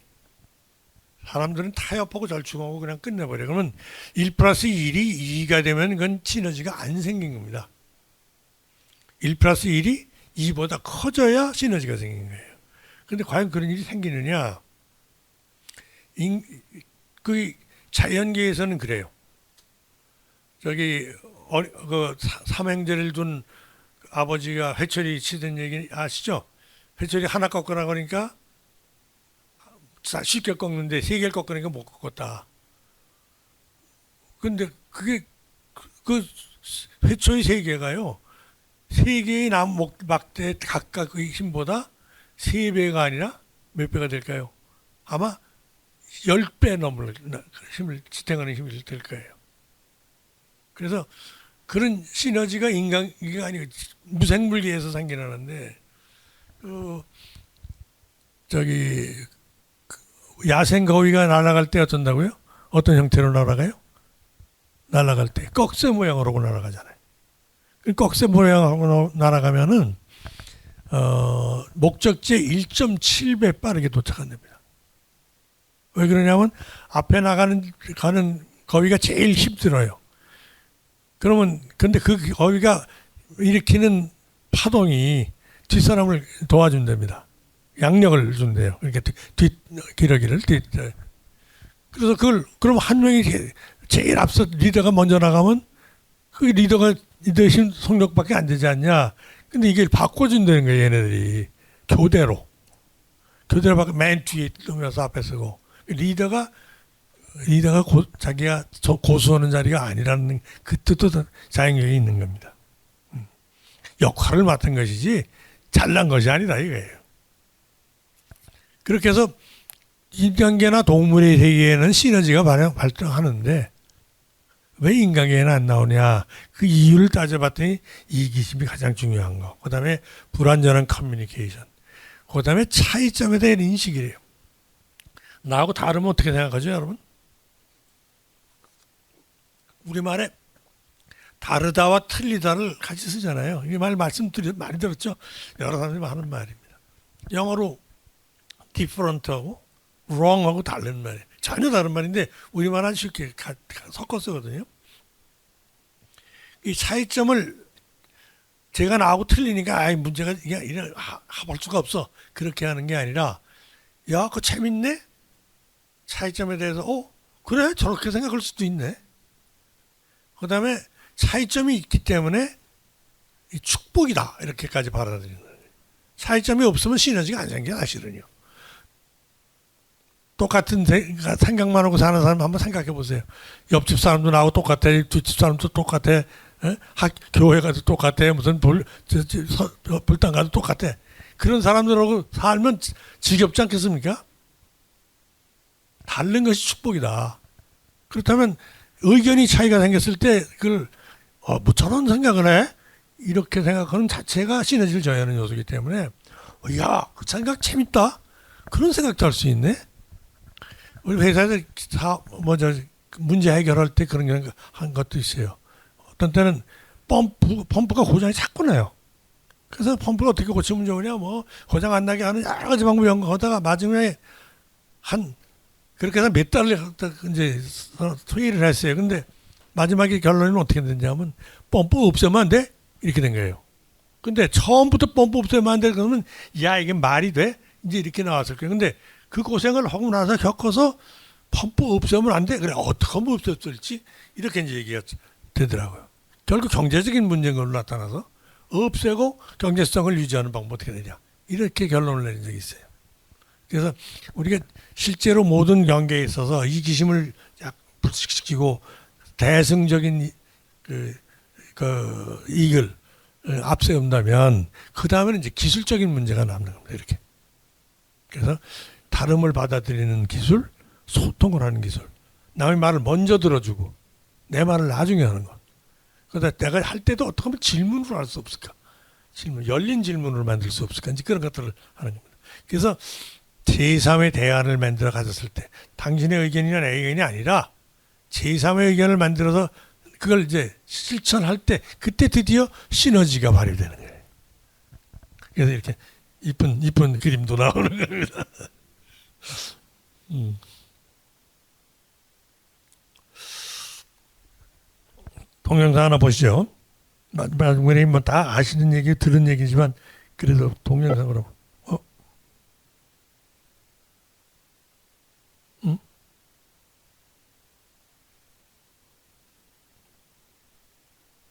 사람들은 타협하고 절충하고 그냥 끝내버려요. 그러면 1+1이 2가 되면 그건 시너지가 안 생긴 겁니다. 1+1이 2보다 커져야 시너지가 생긴 거예요. 그런데 과연 그런 일이 생기느냐? 그 자연계에서는 그래요. 저기 그 삼형제를 둔 아버지가 회초리 치던 얘기 아시죠? 회초리 하나 꺾으라고 하니까 쉽게 꺾는데 세 개를 꺾으니까 못 꺾었다. 근데 그게 그 회초리 세 개가요. 세 개의 막대 각각의 힘보다 세 배가 아니라 몇 배가 될까요? 아마 10배 넘을 힘을 지탱하는 힘이 될 거예요. 그래서 그런 시너지가 이게 아니고 무생물계에서 생겨나는데 야생 거위가 날아갈 때 어쩐다고요? 어떤 형태로 날아가요? 날아갈 때 꺽쇠 모양으로 날아가잖아요. 꺽쇠 모양으로 날아가면은 목적지에 1.7배 빠르게 도착한답니다. 왜 그러냐면 앞에 가는 거위가 제일 힘들어요. 그러면 근데 그 거위가 일으키는 파동이 뒷사람을 도와준답니다. 양력을 준대요. 이렇게 기러기를 그래서 그걸 그럼 한 명이 제일 앞서 리더가 먼저 나가면 그 리더가 리더십 속력밖에 안 되지 않냐. 근데 이게 바꿔준다는 거예요. 얘네들이 교대로 바꿔 맨 뒤에 넘겨서 앞에 서고 리더가 자기가 고수하는 자리가 아니라는 그 뜻도 자행력이 있는 겁니다. 역할을 맡은 것이지 잘난 것이 아니다 이거예요. 그렇게 해서 인간계나 동물의 세계에는 시너지가 발생하는데 왜 인간계에는 안 나오냐. 그 이유를 따져봤더니 이기심이 가장 중요한 거. 그 다음에 불완전한 커뮤니케이션. 그 다음에 차이점에 대한 인식이래요. 나하고 다르면 어떻게 생각하죠 여러분? 우리말에 다르다와 틀리다를 같이 쓰잖아요. 이 말 많이 들었죠? 여러 사람들이 하는 말입니다. 영어로 different하고 wrong하고 다른 말이에요. 전혀 다른 말인데 우리말은 쉽게 섞어 쓰거든요. 이 차이점을 제가 나하고 틀리니까 문제가 이래 볼 수가 없어. 그렇게 하는 게 아니라 야, 그거 재밌네? 차이점에 대해서 그래? 저렇게 생각할 수도 있네. 그 다음에 차이점이 있기 때문에 이 축복이다. 이렇게까지 받아들이는 거예요. 차이점이 없으면 시너지가 안 생겨 사실은요. 똑같은 생각만 하고 사는 사람 한번 생각해 보세요. 옆집 사람도 나하고 똑같아. 뒷집 사람도 똑같아. 교회 가도 똑같아. 무슨 불당 가도 똑같아. 그런 사람들하고 살면 지겹지 않겠습니까? 다른 것이 축복이다. 그렇다면 의견이 차이가 생겼을 때 그걸 뭐 저런 생각을 해? 이렇게 생각하는 자체가 시너지를 저해하는 요소이기 때문에 야, 그 생각 재밌다. 그런 생각도 할 수 있네. 우리 회사에서 문제 해결할 때 그런 한 것도 있어요. 어떤 때는 펌프가 고장이 자꾸 나요. 그래서 펌프를 어떻게 고치면 좋으냐, 고장 안 나게 하는 여러 가지 방법 연구하다가 마지막에 그렇게 해서 몇 달을 이제 토의를 했어요. 근데 마지막에 결론은 어떻게 됐냐면 펌프 없애면 안 돼? 이렇게 된 거예요. 근데 처음부터 펌프 없애면 안 돼? 그러면 야, 이게 말이 돼? 이제 이렇게 나왔을 거예요. 근데 그 고생을 하고 나서 겪어서 펌프 없애면 안 돼? 그래, 어떻게 하면 없앨지? 이렇게 이제 얘기가 되더라고요. 결국 경제적인 문제인 걸로 나타나서 없애고 경제성을 유지하는 방법 어떻게 되냐. 이렇게 결론을 내린 적이 있어요. 그래서 우리가 실제로 모든 경계에 있어서 이기심을 불식시키고 대승적인 이익을 앞세운다면 그 다음에는 이제 기술적인 문제가 남는 겁니다. 이렇게. 그래서 다름을 받아들이는 기술, 소통을 하는 기술. 남의 말을 먼저 들어주고 내 말을 나중에 하는 것. 그러다 내가 할 때도 어떻게 하면 질문으로 할 수 없을까? 열린 질문을 만들 수 없을까? 이제 그런 것들을 하는 겁니다. 그래서 제3의 대안을 만들어 가졌을 때 당신의 의견이나 내 의견이 아니라 제3의 의견을 만들어서 그걸 이제 실천할 때 그때 드디어 시너지가 발휘되는 거예요. 그래서 이렇게 이쁜 그림도 나오는 겁니다. 동영상 하나 보시죠. 마지막에 다 아시는 얘기, 들은 얘기지만 그래도 동영상으로.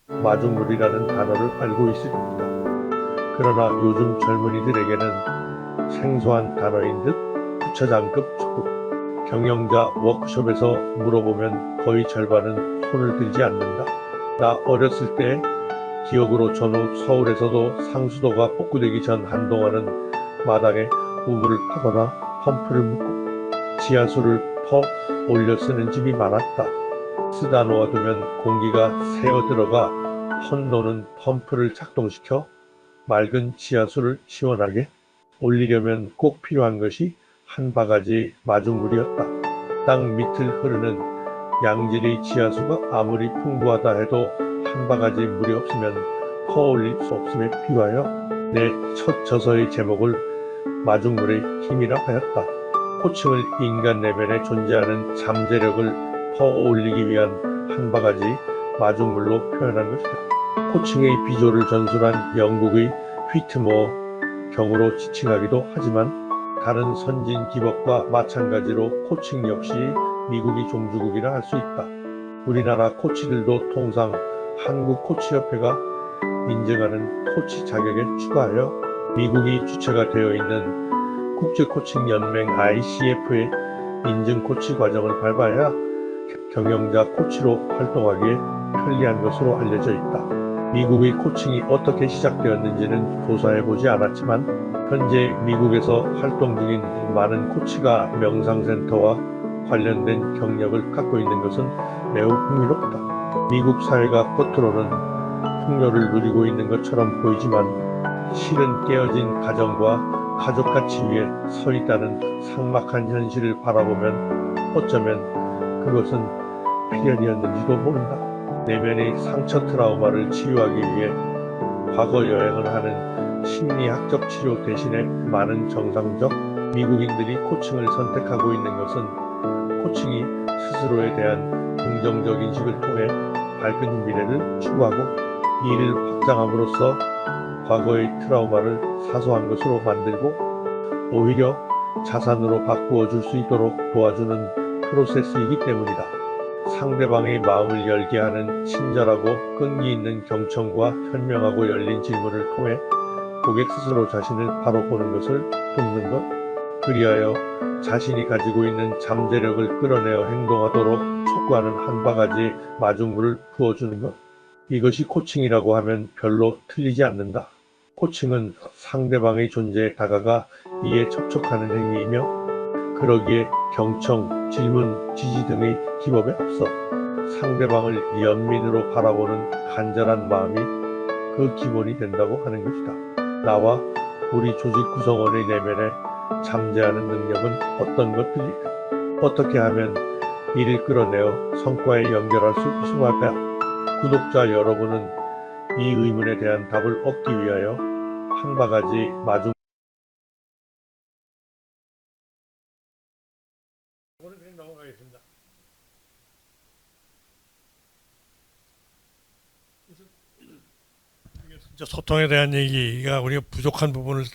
마중물이라는 단어를 알고 있을 겁니다. 그러나 요즘 젊은이들에게는 생소한 단어인 듯 부처장급 초급. 경영자 워크숍에서 물어보면 거의 절반은 손을 들지 않는다. 나 어렸을 때 기억으로 전후 서울에서도 상수도가 복구되기 전 한동안은 마당에 우물을 파거나 펌프를 묶고 지하수를 퍼 올려 쓰는 집이 많았다. 쓰다 놓아두면 공기가 새어 들어가 헌도는 펌프를 작동시켜 맑은 지하수를 시원하게 올리려면 꼭 필요한 것이 한 바가지 마중물이었다. 땅 밑을 흐르는 양질의 지하수가 아무리 풍부하다 해도 한 바가지 물이 없으면 퍼올릴 수 없음에 비하여 내 첫 저서의 제목을 마중물의 힘이라 하였다. 호칭을 인간 내면에 존재하는 잠재력을 퍼올리기 위한 한 바가지 마중물로 표현한 것이다. 호칭의 비조를 전술한 영국의 휘트모어 경으로 지칭하기도 하지만 다른 선진 기법과 마찬가지로 코칭 역시 미국이 종주국이라 할 수 있다. 우리나라 코치들도 통상 한국 코치협회가 인정하는 코치 자격에 추가하여 미국이 주체가 되어 있는 국제코칭연맹 ICF의 인증 코치 과정을 밟아야 경영자 코치로 활동하기에 편리한 것으로 알려져 있다. 미국의 코칭이 어떻게 시작되었는지는 조사해보지 않았지만 현재 미국에서 활동 중인 많은 코치가 명상센터와 관련된 경력을 갖고 있는 것은 매우 흥미롭다. 미국 사회가 겉으로는 풍요를 누리고 있는 것처럼 보이지만 실은 깨어진 가정과 가족 가치 위에 서 있다는 삭막한 현실을 바라보면 어쩌면 그것은 필연이었는지도 모른다. 내면의 상처 트라우마를 치유하기 위해 과거 여행을 하는 심리학적 치료 대신에 많은 정상적 미국인들이 코칭을 선택하고 있는 것은 코칭이 스스로에 대한 긍정적 인식을 통해 밝은 미래를 추구하고 이를 확장함으로써 과거의 트라우마를 사소한 것으로 만들고 오히려 자산으로 바꾸어 줄 수 있도록 도와주는 프로세스이기 때문이다. 상대방의 마음을 열게 하는 친절하고 끈기 있는 경청과 현명하고 열린 질문을 통해 고객 스스로 자신을 바로 보는 것을 돕는 것, 그리하여 자신이 가지고 있는 잠재력을 끌어내어 행동하도록 촉구하는 한 바가지의 마중물을 부어주는 것, 이것이 코칭이라고 하면 별로 틀리지 않는다. 코칭은 상대방의 존재에 다가가 이에 접촉하는 행위이며 그러기에 경청, 질문, 지지 등의 기법에 없어 상대방을 연민으로 바라보는 간절한 마음이 그 기본이 된다고 하는 것이다. 나와 우리 조직 구성원의 내면에 잠재하는 능력은 어떤 것들일까? 어떻게 하면 이를 끌어내어 성과에 연결할 수 있을까? 구독자 여러분은 이 의문에 대한 답을 얻기 위하여 한 바가지 마중 오늘 그냥 넘어가겠습니다. 진짜 소통에 대한 얘기가 우리가 부족한 부분을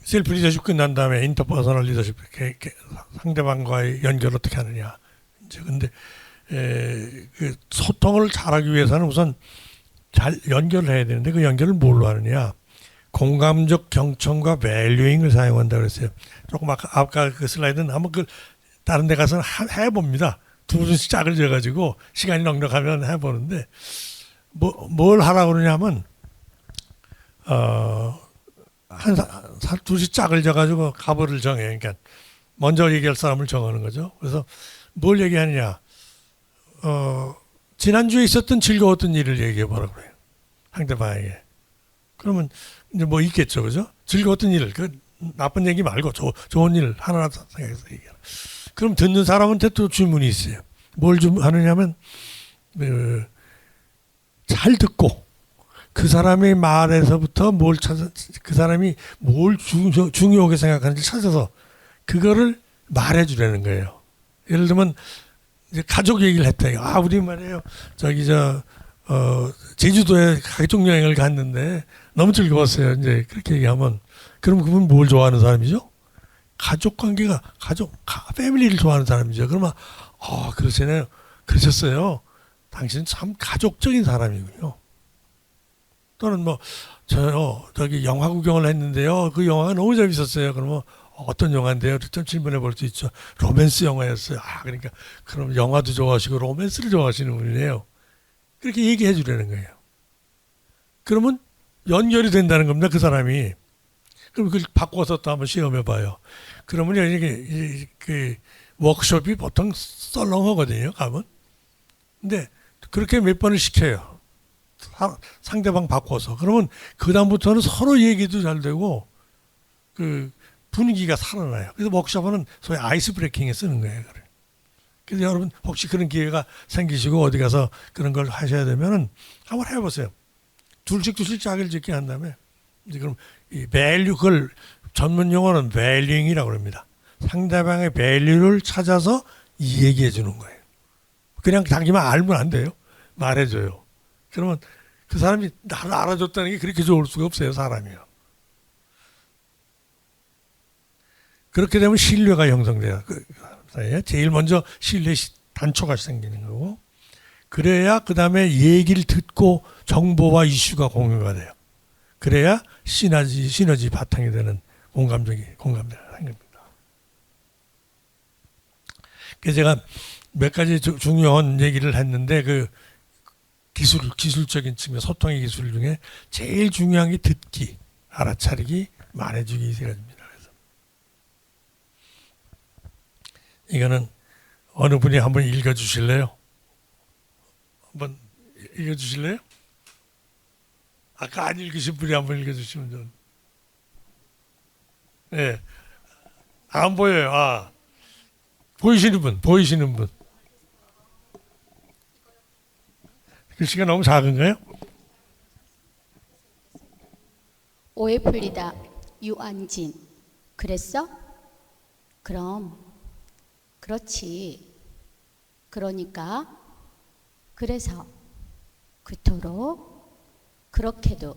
셀프 리더십 끝난 다음에 인터퍼서널 리더십 상대방과의 연결을 어떻게 하느냐. 이제 근데 그 소통을 잘하기 위해서는 우선 잘 연결을 해야 되는데 그 연결을 뭘로 하느냐. 공감적 경청과 밸류잉을 사용한다 그랬어요. 조금 아까 그 슬라이드는 한번 그 다른 데 가서는 해봅니다. 두 분씩 짝을 지어가지고 시간이 넉넉하면 해보는데 뭘 하라고 그러냐면 둘씩 짝을 져가지고 가버를 정해. 그러니까 먼저 얘기할 사람을 정하는 거죠. 그래서 뭘 얘기하느냐. 지난주에 있었던 즐거웠던 일을 얘기해 보라고 그래요. 상대방에게. 그러면 이제 뭐 있겠죠, 그죠? 즐거웠던 일, 그 나쁜 얘기 말고 좋은 일 하나 생각해서 얘기하라. 그럼 듣는 사람한테 또 질문이 있어요. 뭘 하느냐면 잘 듣고 그 사람의 말에서부터 그 사람이 뭘 중요하게 생각하는지 찾아서 그거를 말해주라는 거예요. 예를 들면 이제 가족 얘기를 했다. 우리 말이에요. 제주도에 가족 여행을 갔는데 너무 즐거웠어요. 이제 그렇게 얘기하면 그럼 그분 뭘 좋아하는 사람이죠? 가족 관계가 패밀리를 좋아하는 사람이죠. 그러면 그러시네요. 그러셨어요. 당신은 참 가족적인 사람이군요. 또는 저기 영화 구경을 했는데요. 그 영화가 너무 재밌었어요. 그러면 어떤 영화인데요? 좀 질문해 볼 수 있죠. 로맨스 영화였어요. 그러니까 그럼 영화도 좋아하시고 로맨스를 좋아하시는 분이네요. 그렇게 얘기해 주라는 거예요. 그러면 연결이 된다는 겁니다. 그 사람이. 그럼 그걸 바꿔서 또 한번 시험해 봐요. 그러면 이게 그 워크숍이 보통 썰렁하거든요. 가면. 근데 그렇게 몇 번을 시켜요. 상대방 바꿔서. 그러면 그 다음부터는 서로 얘기도 잘 되고 그 분위기가 살아나요. 그래서 워크숍은 소위 아이스 브레이킹에 쓰는 거예요. 그래서 여러분 혹시 그런 기회가 생기시고 어디 가서 그런 걸 하셔야 되면은 한번 해보세요. 둘씩 짝을 짓게 한 다음에 이제 그럼 이 밸류, 그걸 전문 용어는 밸류잉이라고 합니다. 상대방의 밸류를 찾아서 얘기해 주는 거예요. 그냥 자기만 알면 안 돼요. 말해줘요. 그러면 그 사람이 나를 알아줬다는 게 그렇게 좋을 수가 없어요. 사람이요. 그렇게 되면 신뢰가 형성돼요. 그 사이에 제일 먼저 신뢰 단초가 생기는 거고, 그래야 그 다음에 얘기를 듣고 정보와 이슈가 공유가 돼요. 그래야 시너지 바탕이 되는 공감대가 생깁니다. 그래서 제가 몇 가지 중요한 얘기를 했는데, 그 기술적인 측면, 소통의 기술 중에 제일 중요한 게 듣기, 알아차리기, 말해주기 세 가지입니다. 그래서 이거는 어느 분이 한번 읽어주실래요? 한번 읽어주실래요? 아까 안 읽으신 분이 한번 읽어주시면 좀. 네. 안 보여요. 아, 보이시는 분. 글씨가 너무 작은가요? 오해 풀리다. 유안진. 그랬어? 그럼. 그렇지. 그러니까. 그래서. 그토록. 그렇게도.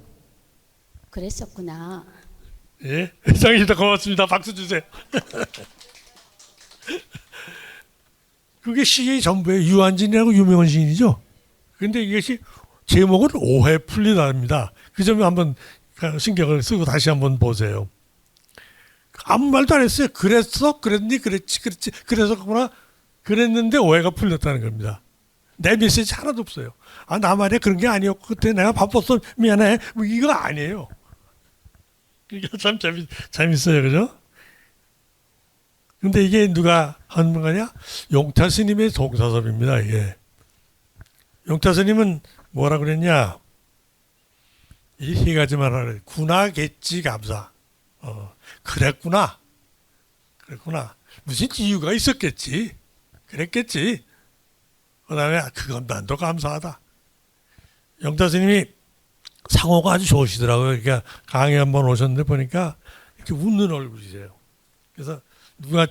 그랬었구나. 예, 회장님도 고맙습니다. 박수 주세요. 그게 시의 전부예요. 유한진이라고 유명한 시인이죠. 근데 이것이 제목은 오해 풀리다입니다. 그 점에 한번 신경을 쓰고 다시 한번 보세요. 아무 말도 안 했어요. 그랬어? 그랬니? 그랬지? 그래서구나. 그랬는데 오해가 풀렸다는 겁니다. 내 메시지 하나도 없어요. 아, 나 말이야 그런 게 아니었고 그때 내가 바빴어 미안해. 뭐 이거 아니에요. 이게 참 재밌어요. 그죠? 근데 이게 누가 하는 거냐? 용타 스님의 동사섭입니다. 이게. 용타 스님은 뭐라 그랬냐? 이 세 가지만 하래. 구나겠지 감사. 그랬구나. 무슨 이유가 있었겠지. 그랬겠지. 그 다음에 그건 난도 감사하다. 용타 스님이 상호가 아주 좋으시더라고요. 그러니까 강의 한번 오셨는데 보니까 이렇게 웃는 얼굴이세요. 그래서 누가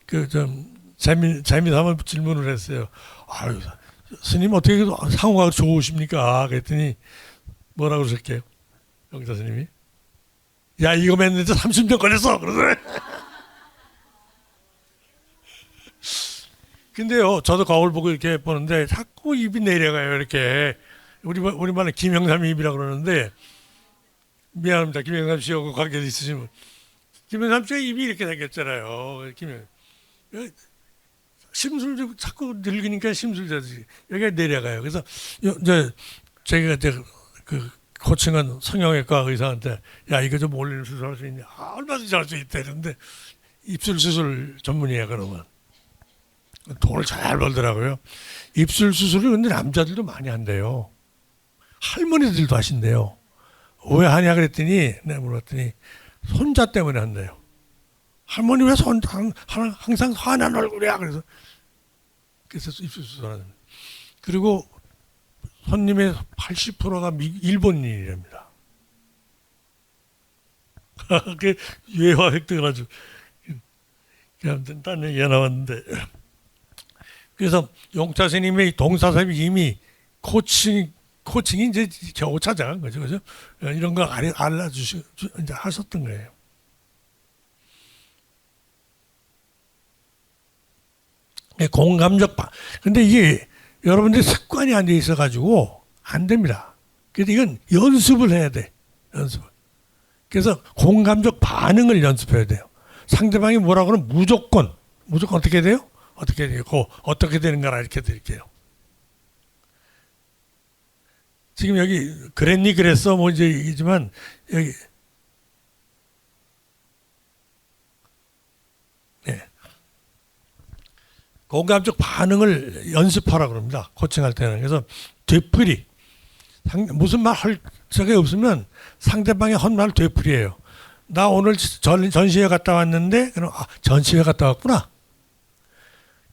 그 좀 재미삼아 질문을 했어요. 아유, 스님 어떻게 상호가 좋으십니까? 그랬더니 뭐라고 그러셨게요? 용타 스님이 야 이거 맺는데 30년 걸렸어. 그러더래. 근데요, 저도 거울 보고 이렇게 보는데 자꾸 입이 내려가요. 이렇게 우리말에 김영삼 입이라 그러는데 미안합니다. 김영삼 씨하고 관계 있으시면 김영삼 씨가 입이 이렇게 생겼잖아요. 심술 자꾸 늙으니까 심술자지 여기가 내려가요. 그래서 이제 제가 그 고층한 성형외과 의사한테 야 이거 좀 올리는 수술할 수 있냐? 아, 얼마든지 할 수 있다 이러는데 입술 수술 전문이야 그러면 돈을 잘 벌더라고요. 입술 수술을 근데 남자들도 많이 한대요. 할머니들도 하신대요. 왜 하냐 그랬더니 내가 물었더니 손자 때문에 한대요. 할머니 왜 항상 화난 얼굴이야. 그래서 입술 수술하는. 그리고 손님의 80%가 일본인이랍니다. 그 외화 획득을 아주 딴 얘기가 나왔는데 그래서 용타 스님의 동사섭이 이미 코칭이 이제 겨우 찾아간 거죠, 그죠? 이런 거 알려주시고 이제 하셨던 거예요. 공감적 근데 이게 여러분들 습관이 안 돼 있어가지고 안 됩니다. 그래서 이건 연습을 해야 돼, 연습. 그래서 공감적 반응을 연습해야 돼요. 상대방이 뭐라고 그러면 무조건 어떻게 돼요? 어떻게 되고 어떻게 되는가 이렇게 드릴게요. 지금 여기 그랬니 그랬어 뭐 이제 얘기지만 여기 네. 공감적 반응을 연습하라 그럽니다. 코칭할 때는. 그래서 되풀이 무슨 말 할 적이 없으면 상대방의 헛말 되풀이예요. 나 오늘 전시회 갔다 왔는데 그럼 전시회 갔다 왔구나.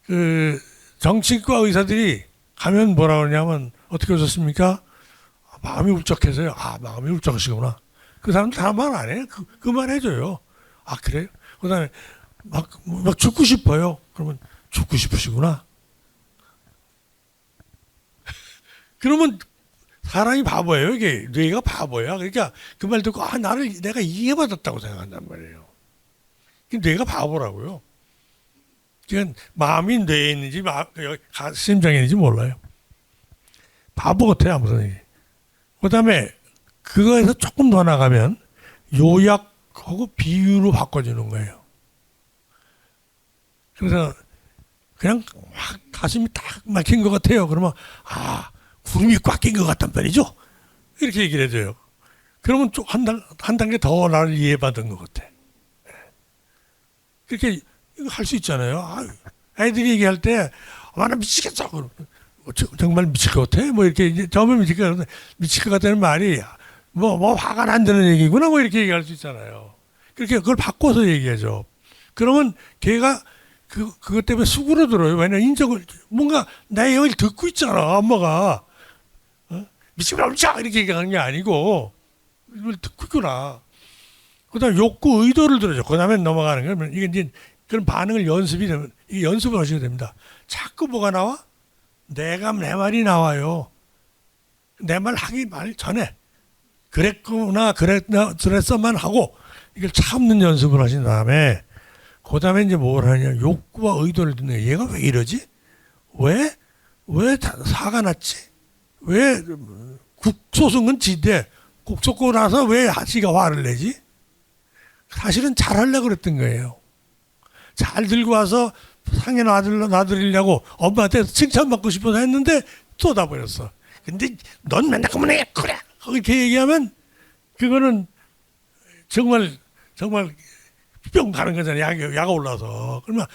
그 정치과 의사들이 가면 뭐라 그러냐면 어떻게 오셨습니까? 마음이 울적해서요. 마음이 울적하시구나. 그 사람들 다 말 안 해요. 그 말 해줘요. 그래요? 그 다음에 막 죽고 싶어요. 그러면 죽고 싶으시구나. 그러면 사람이 바보예요. 이게 뇌가 바보야. 그러니까 그 말 듣고 내가 이해받았다고 생각한단 말이에요. 뇌가 바보라고요. 지금 마음이 뇌에 있는지 심장에 있는지 몰라요. 바보 같아요, 아무튼. 그다음에 그거에서 조금 더 나가면 요약하고 비유로 바꿔주는 거예요. 그래서 그냥 확 가슴이 딱 막힌 것 같아요. 그러면 구름이 꽉 낀 것 같단 말이죠. 이렇게 얘기를 해줘요. 그러면 좀 한 단계 더 나를 이해받은 것 같아. 그렇게 할 수 있잖아요. 애들이 얘기할 때 나 미치겠어. 정말 미칠 것 같아. 뭐 이렇게 처음에 미칠 것 같다는 말이 뭐 화가 난다는 얘기구나. 뭐 이렇게 얘기할 수 있잖아요. 그렇게 그걸 바꿔서 얘기하죠. 그러면 걔가 그것 때문에 수그러들어요. 왜냐면 인적을 뭔가 내 얘기를 듣고 있잖아. 엄마가 미치면 미쳐 이렇게 얘기하는 게 아니고 이걸 듣고 있구나. 그다음 욕구 의도를 들어줘. 그다음에 넘어가는 거면 이게 이제 그런 반응을 연습이 되면 이게 연습을 하셔야 됩니다. 자꾸 뭐가 나와? 내 말이 나와요. 내 말 하기 말 전에 그랬구나 그랬어만 하고 이걸 참는 연습을 하신 다음에 그다음에 이제 뭘 하냐? 욕구와 의도를 듣는 거예요. 얘가 왜 이러지? 왜 화가 났지? 왜 국소승은 건 지대 국 쏟고 나서 왜 지가 화를 내지? 사실은 잘하려고 그랬던 거예요. 잘 들고 와서 상에 놔드리려고 엄마한테 칭찬받고 싶어서 했는데 쏟아버렸어. 근데 넌 맨날 그만해 그래 이렇게 얘기하면 그거는 정말 뿅 가는 거잖아요. 야가 올라서. 그러면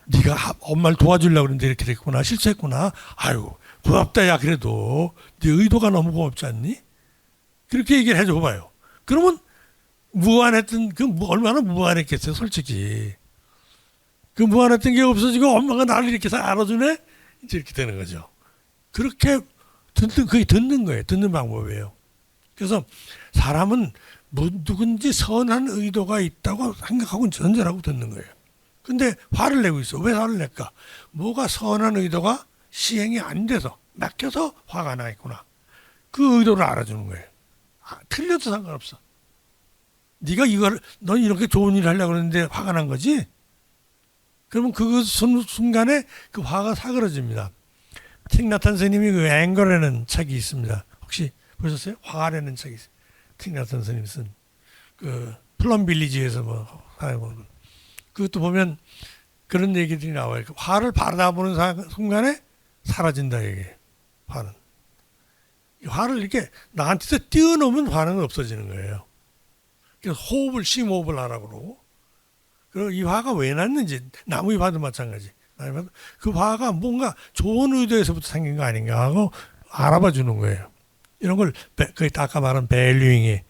네가 엄마를 도와주려고 그랬는데 이렇게 됐구나. 실수했구나. 아유 고맙다. 야 그래도 네 의도가 너무 고맙지 않니? 그렇게 얘기를 해줘 봐요. 그러면 무한했던 얼마나 무한했겠어요. 솔직히. 그 무한했던 게 없어지고 엄마가 나를 이렇게 알아주네? 이제 이렇게 되는 거죠. 그렇게 그게 듣는 거예요. 듣는 방법이에요. 그래서 사람은 누군지 선한 의도가 있다고 생각하고 전제라고 듣는 거예요. 근데 화를 내고 있어. 왜 화를 낼까? 뭐가 선한 의도가 시행이 안 돼서 막혀서 화가 나 있구나. 그 의도를 알아주는 거예요. 틀려도 상관없어. 네가 넌 이렇게 좋은 일을 하려고 그러는데 화가 난 거지? 그러면 그 순간에 그 화가 사그러집니다. 틱나탄 스님이 그 앵거라는 책이 있습니다. 혹시 보셨어요? 화가라는 책이 있어요. 틱나탄 스님 쓴 그 플럼 빌리지에서 그것도 보면 그런 얘기들이 나와요. 화를 바라보는 순간에 사라진다 이게 화는. 화를 이렇게 나한테서 띄워놓으면 화는 없어지는 거예요. 그래서 심호흡을 하라고 그러고. 그리고 이 화가 왜 났는지 나무 화도 마찬가지. 그 화가 뭔가 좋은 의도에서부터 생긴 거 아닌가 하고 알아봐 주는 거예요. 이런 걸 아까 말한 밸류잉이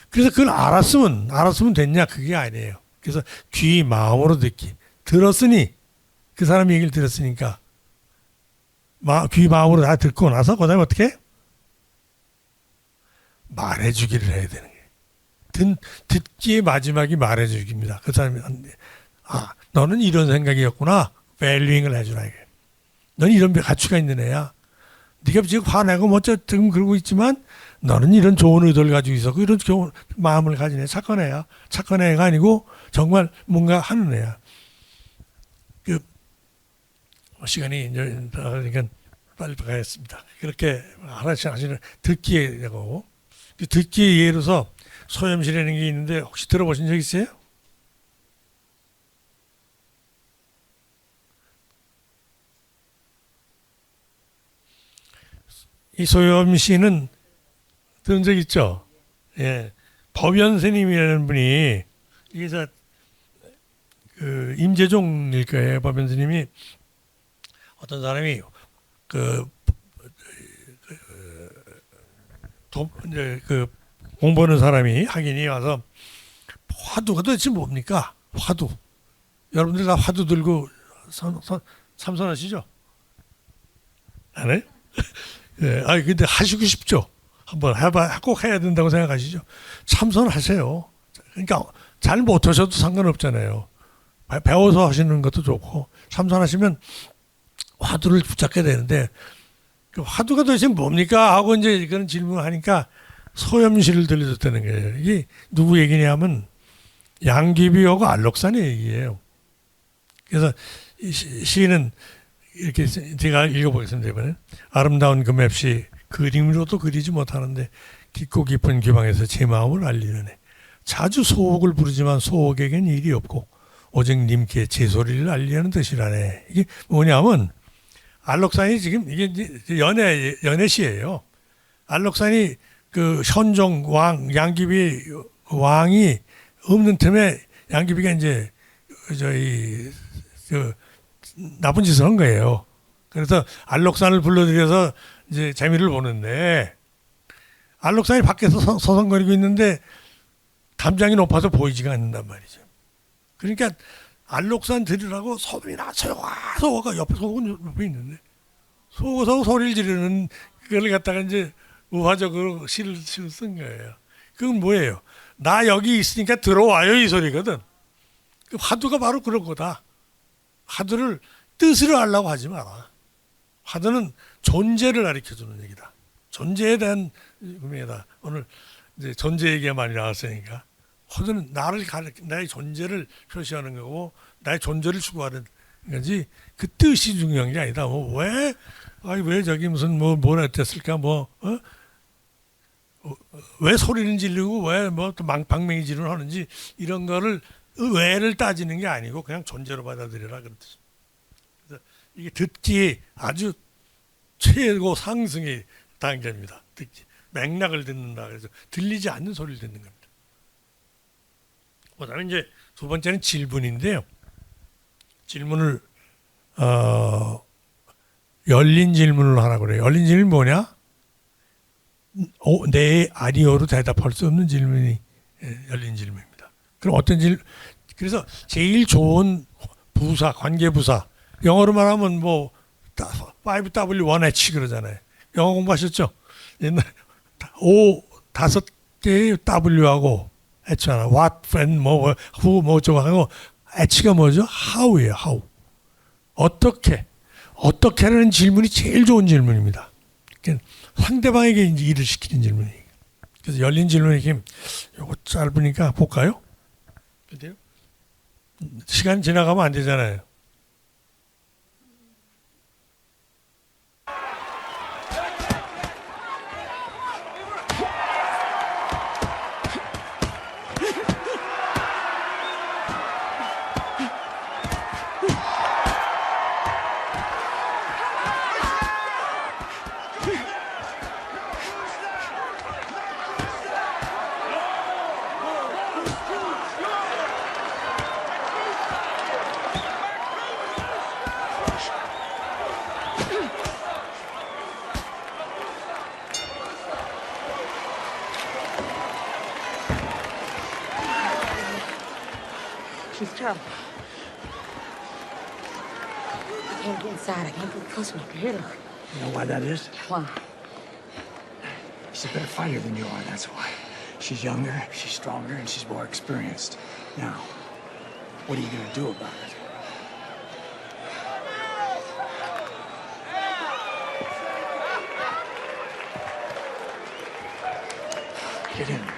그래서 그걸 알았으면 됐냐 그게 아니에요. 그래서 귀 마음으로 듣기 들었으니 그 사람 얘기를 들었으니까 귀 마음으로 다 듣고 나서 그다음에 어떻게 말해주기를 해야 되는 거예요. 듣기의 마지막이 말해주기입니다. 그 사람이 너는 이런 생각이었구나. 밸류잉을 해주라 이게. 넌 이런 가치가 있는 애야. 네가 지금 화내고 지금 그러고 있지만 너는 이런 좋은 의도를 가지고 있었고 이런 좋은 마음을 가진 애 착한 애야. 착한 애가 아니고 정말 뭔가 하는 애야. 시간이 이제 그러니까 빨리 가겠습니다. 그렇게 하나씩 듣기에 되고 듣기에 예로서 소염실이라는 게 있는데 혹시 들어보신 적 있어요? 이 소염시는 들은 적 있죠? 예. 법연 스님이라는 분이 이게 임재종일 거예요. 법연 스님이 어떤 사람이 공부하는 사람이 학인이 와서 화두가 도대체 뭡니까? 화두. 여러분들 다 화두 들고 참선하시죠? 안 해요? 네, 근데 하시고 싶죠? 한번 꼭 해야 된다고 생각하시죠? 참선하세요. 그러니까 잘 못하셔도 상관없잖아요. 배워서 하시는 것도 좋고 참선하시면 화두를 붙잡게 되는데 그 화두가 도대체 뭡니까? 하고 이제 그런 질문을 하니까 소염시를 들려줬다는 거예요. 이게 누구 얘기냐면 양귀비하고 알록산 얘기예요. 그래서 이 시는 이렇게 제가 읽어보겠습니다. 이번에 아름다운 그 맵시 그림으로도 그리지 못하는데 깊고 깊은 귀방에서 제 마음을 알리려네. 자주 소옥을 부르지만 소옥에겐 일이 없고 오직 님께 제 소리를 알리려는 뜻이라네. 이게 뭐냐면 알록산이 지금 이게 이제 연애시예요. 알록산이 그 현종 왕 양귀비 왕이 없는 틈에 양귀비가 이제 저희 그 나쁜 짓을 한 거예요. 그래서 알록산을 불러들여서 이제 재미를 보는데 알록산이 밖에서 서성거리고 있는데 담장이 높아서 보이지가 않는단 말이죠. 그러니까 알록산 들으라고 소문이 났어요. 소가 옆에 소가 옆에 있는데 소가 소리를 지르는 그걸 갖다가 이제 우화적으로 시를 쓴 거예요. 그건 뭐예요? 나 여기 있으니까 들어와요 이 소리거든. 그 화두가 바로 그런 거다. 화두를 뜻으로 하려고 하지 마라. 화두는 존재를 가르쳐주는 얘기다. 존재에 대한 의미다. 오늘 이제 존재 얘기가 많이 나왔으니까 화두는 나의 존재를 표시하는 거고 나의 존재를 추구하는 거지 그 뜻이 중요한 게 아니다. 왜 저기 무슨 뭐라 했을까 왜 소리는 지르고 왜 또 방맹이 지르는 하는지 이런 거를 왜를 따지는 게 아니고 그냥 존재로 받아들여라 그런 뜻입니다. 그래서 이게 듣기 아주 최고 상승의 단계입니다. 듣기 맥락을 듣는다. 그래서 들리지 않는 소리를 듣는 겁니다. 그다음에 이제 두 번째는 질문인데요. 질문을 열린 질문을 하라고 그래요. 열린 질문이 뭐냐? 네, 아니오로 대답할 수 없는 질문이 열린 질문입니다. 그럼 어떤 그래서 제일 좋은 부사, 관계부사, 영어로 말하면 5W1H 그러잖아요. 영어 공부하셨죠? 옛날 다섯 개의 W하고 H잖아. What, when, who, 뭐저거 하고 H가 뭐죠? How예요. How. 어떻게라는 질문이 제일 좋은 질문입니다. 상대방에게 이제 일을 시키는 질문이에요. 그래서 열린 질문이 요거 짧으니까 볼까요? 그래요? 시간 지나가면 안 되잖아요. She's tough. I can't get inside. I can't get close enough to hit her. You know why that is? Why? She's a better fighter than you are, that's why. She's younger, she's stronger, and she's more experienced. Now, what are you gonna do about it? Get in there.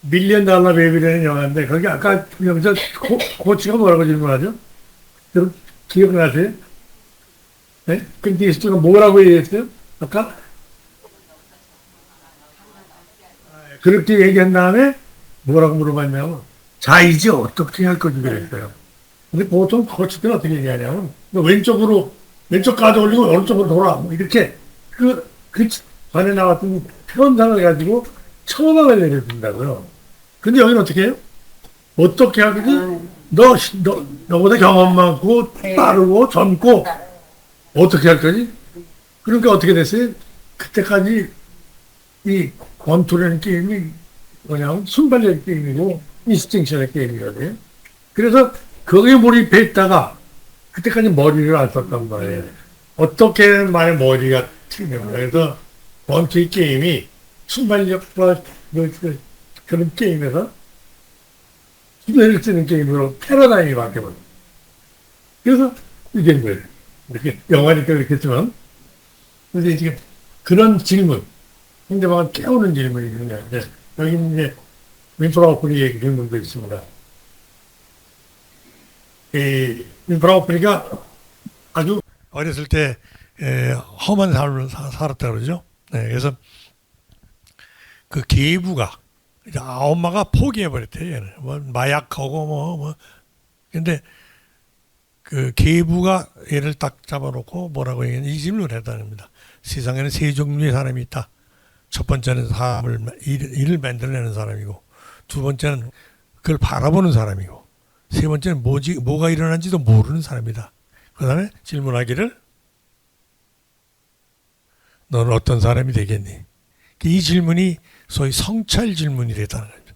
밀리언 달러 베이비라는 영화인데 거기 아까 여기서 코치가 뭐라고 질문하죠? 여러분 기억나세요? 네? 근데 이스트가 뭐라고 얘기했어요? 아까 그렇게 얘기한 다음에 뭐라고 물어봤냐면 자 이제 어떻게 할 건지 그랬어요. 근데 보통 코치들은 어떻게 얘기하냐면 왼쪽 가져 올리고 오른쪽으로 돌아 뭐 이렇게 그 전에 나왔던 현상을 가지고 처방을 내려준다고요. 근데 여기는 어떻게 해요? 어떻게 하든지 너보다 경험 많고 빠르고 젊고 어떻게 할 거지? 그러니까 어떻게 됐어요? 그때까지 이 권투라는 게임이 뭐냐면 순발력 게임이고 인스팅션의 게임이거든요. 그래서 거기에 몰입했다가 그때까지 머리를 안 썼단 말이에요. 어떻게 만약 머리가 튀냐면 그래서 권투의 게임이 순발력과 그런 게임에서 수뇌를 쓰는 게임으로 패러다임이 바뀌어버려. 그래서 이게 뭐예요? 이렇게 영화니까 그렇겠지만 근데 지금 그런 질문 상대방을 깨우는 질문이 있는데 여기 이제 윈프라우프리의 질문도 있습니다. 이 윈프라우프리가 아주 어렸을 때 험한 삶을 살았다 그러죠. 네, 그래서 그 계부가 이제 엄마가 포기해버렸대요. 얘는 뭐 마약하고 뭐 근데 그 계부가 얘를 딱 잡아놓고 뭐라고 얘기했냐 이 질문을 했다는 세상에는 세 종류의 사람이 있다. 첫 번째는 일을 만들어내는 사람이고, 두 번째는 그걸 바라보는 사람이고, 세 번째는 뭐가 일어난지도 모르는 사람이다. 그 다음에 질문하기를 너는 어떤 사람이 되겠니? 이 질문이 소위 성찰 질문이랬다는 거죠.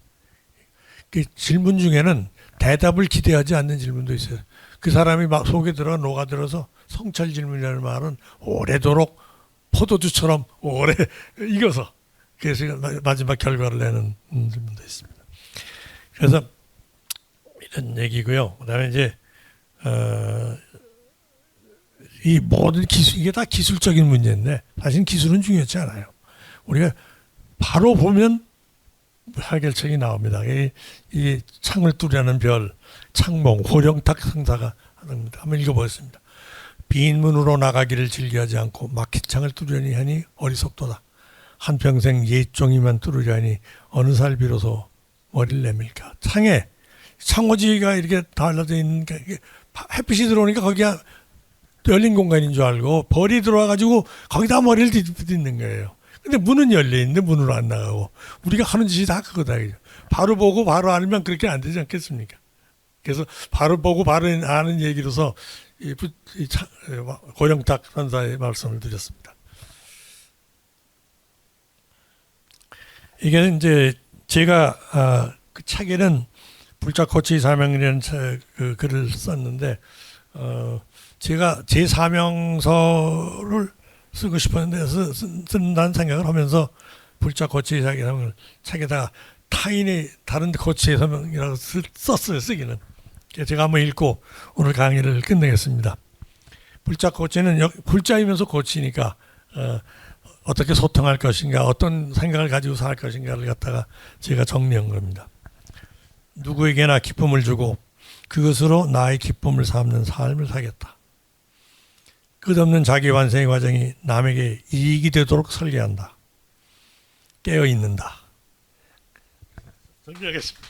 그 질문 중에는 대답을 기대하지 않는 질문도 있어요. 그 사람이 막 속에 들어 녹아들어서 성찰 질문이라는 말은 오래도록 포도주처럼 오래 익어서 그래서 마지막 결과를 내는 질문도 있습니다. 그래서 이런 얘기고요. 그다음에 이제 이 모든 기술 이게 다 기술적인 문제인데 사실 기술은 중요하지 않아요. 우리가 바로 보면 해결책이 나옵니다. 이 창을 뚫으려는 별, 창몽, 호령탁 상사가 하는 겁니다. 한번 읽어보겠습니다. 빈 문으로 나가기를 즐겨하지 않고 막힌 창을 뚫으려니 하니 어리석도다. 한평생 옛종이만 뚫으려 하니 어느 살 비로소 머리를 내밀까. 창에 창호지가 이렇게 달라져 있는 게 햇빛이 들어오니까 거기가 열린 공간인 줄 알고 벌이 들어와가지고 거기다 머리를 뒤집는 거예요. 근데 문은 열려있는데 문으로 안 나가고 우리가 하는 짓이 다 그거다. 바로 보고 바로 알면 그렇게 안 되지 않겠습니까? 그래서 바로 보고 바로 아는 얘기로서 고영탁 선사의 말씀을 드렸습니다. 이게 이제 제가 그 책에는 불자코치 사명이라는 그 글을 썼는데 제가 제 사명서를 쓰고 싶었는데 쓴다는 생각을 하면서 불자코치 사명을 책에다가 타인의 다른 코치의 사명이라고 썼어요. 쓰기는. 제가 한번 읽고 오늘 강의를 끝내겠습니다. 불자코치는 불자이면서 코치니까 어떻게 소통할 것인가, 어떤 생각을 가지고 살 것인가를 갖다가 제가 정리한 겁니다. 누구에게나 기쁨을 주고 그것으로 나의 기쁨을 삼는 삶을 살겠다. 끝없는 자기 완성의 과정이 남에게 이익이 되도록 설계한다. 깨어 있는다. 정리하겠습니다.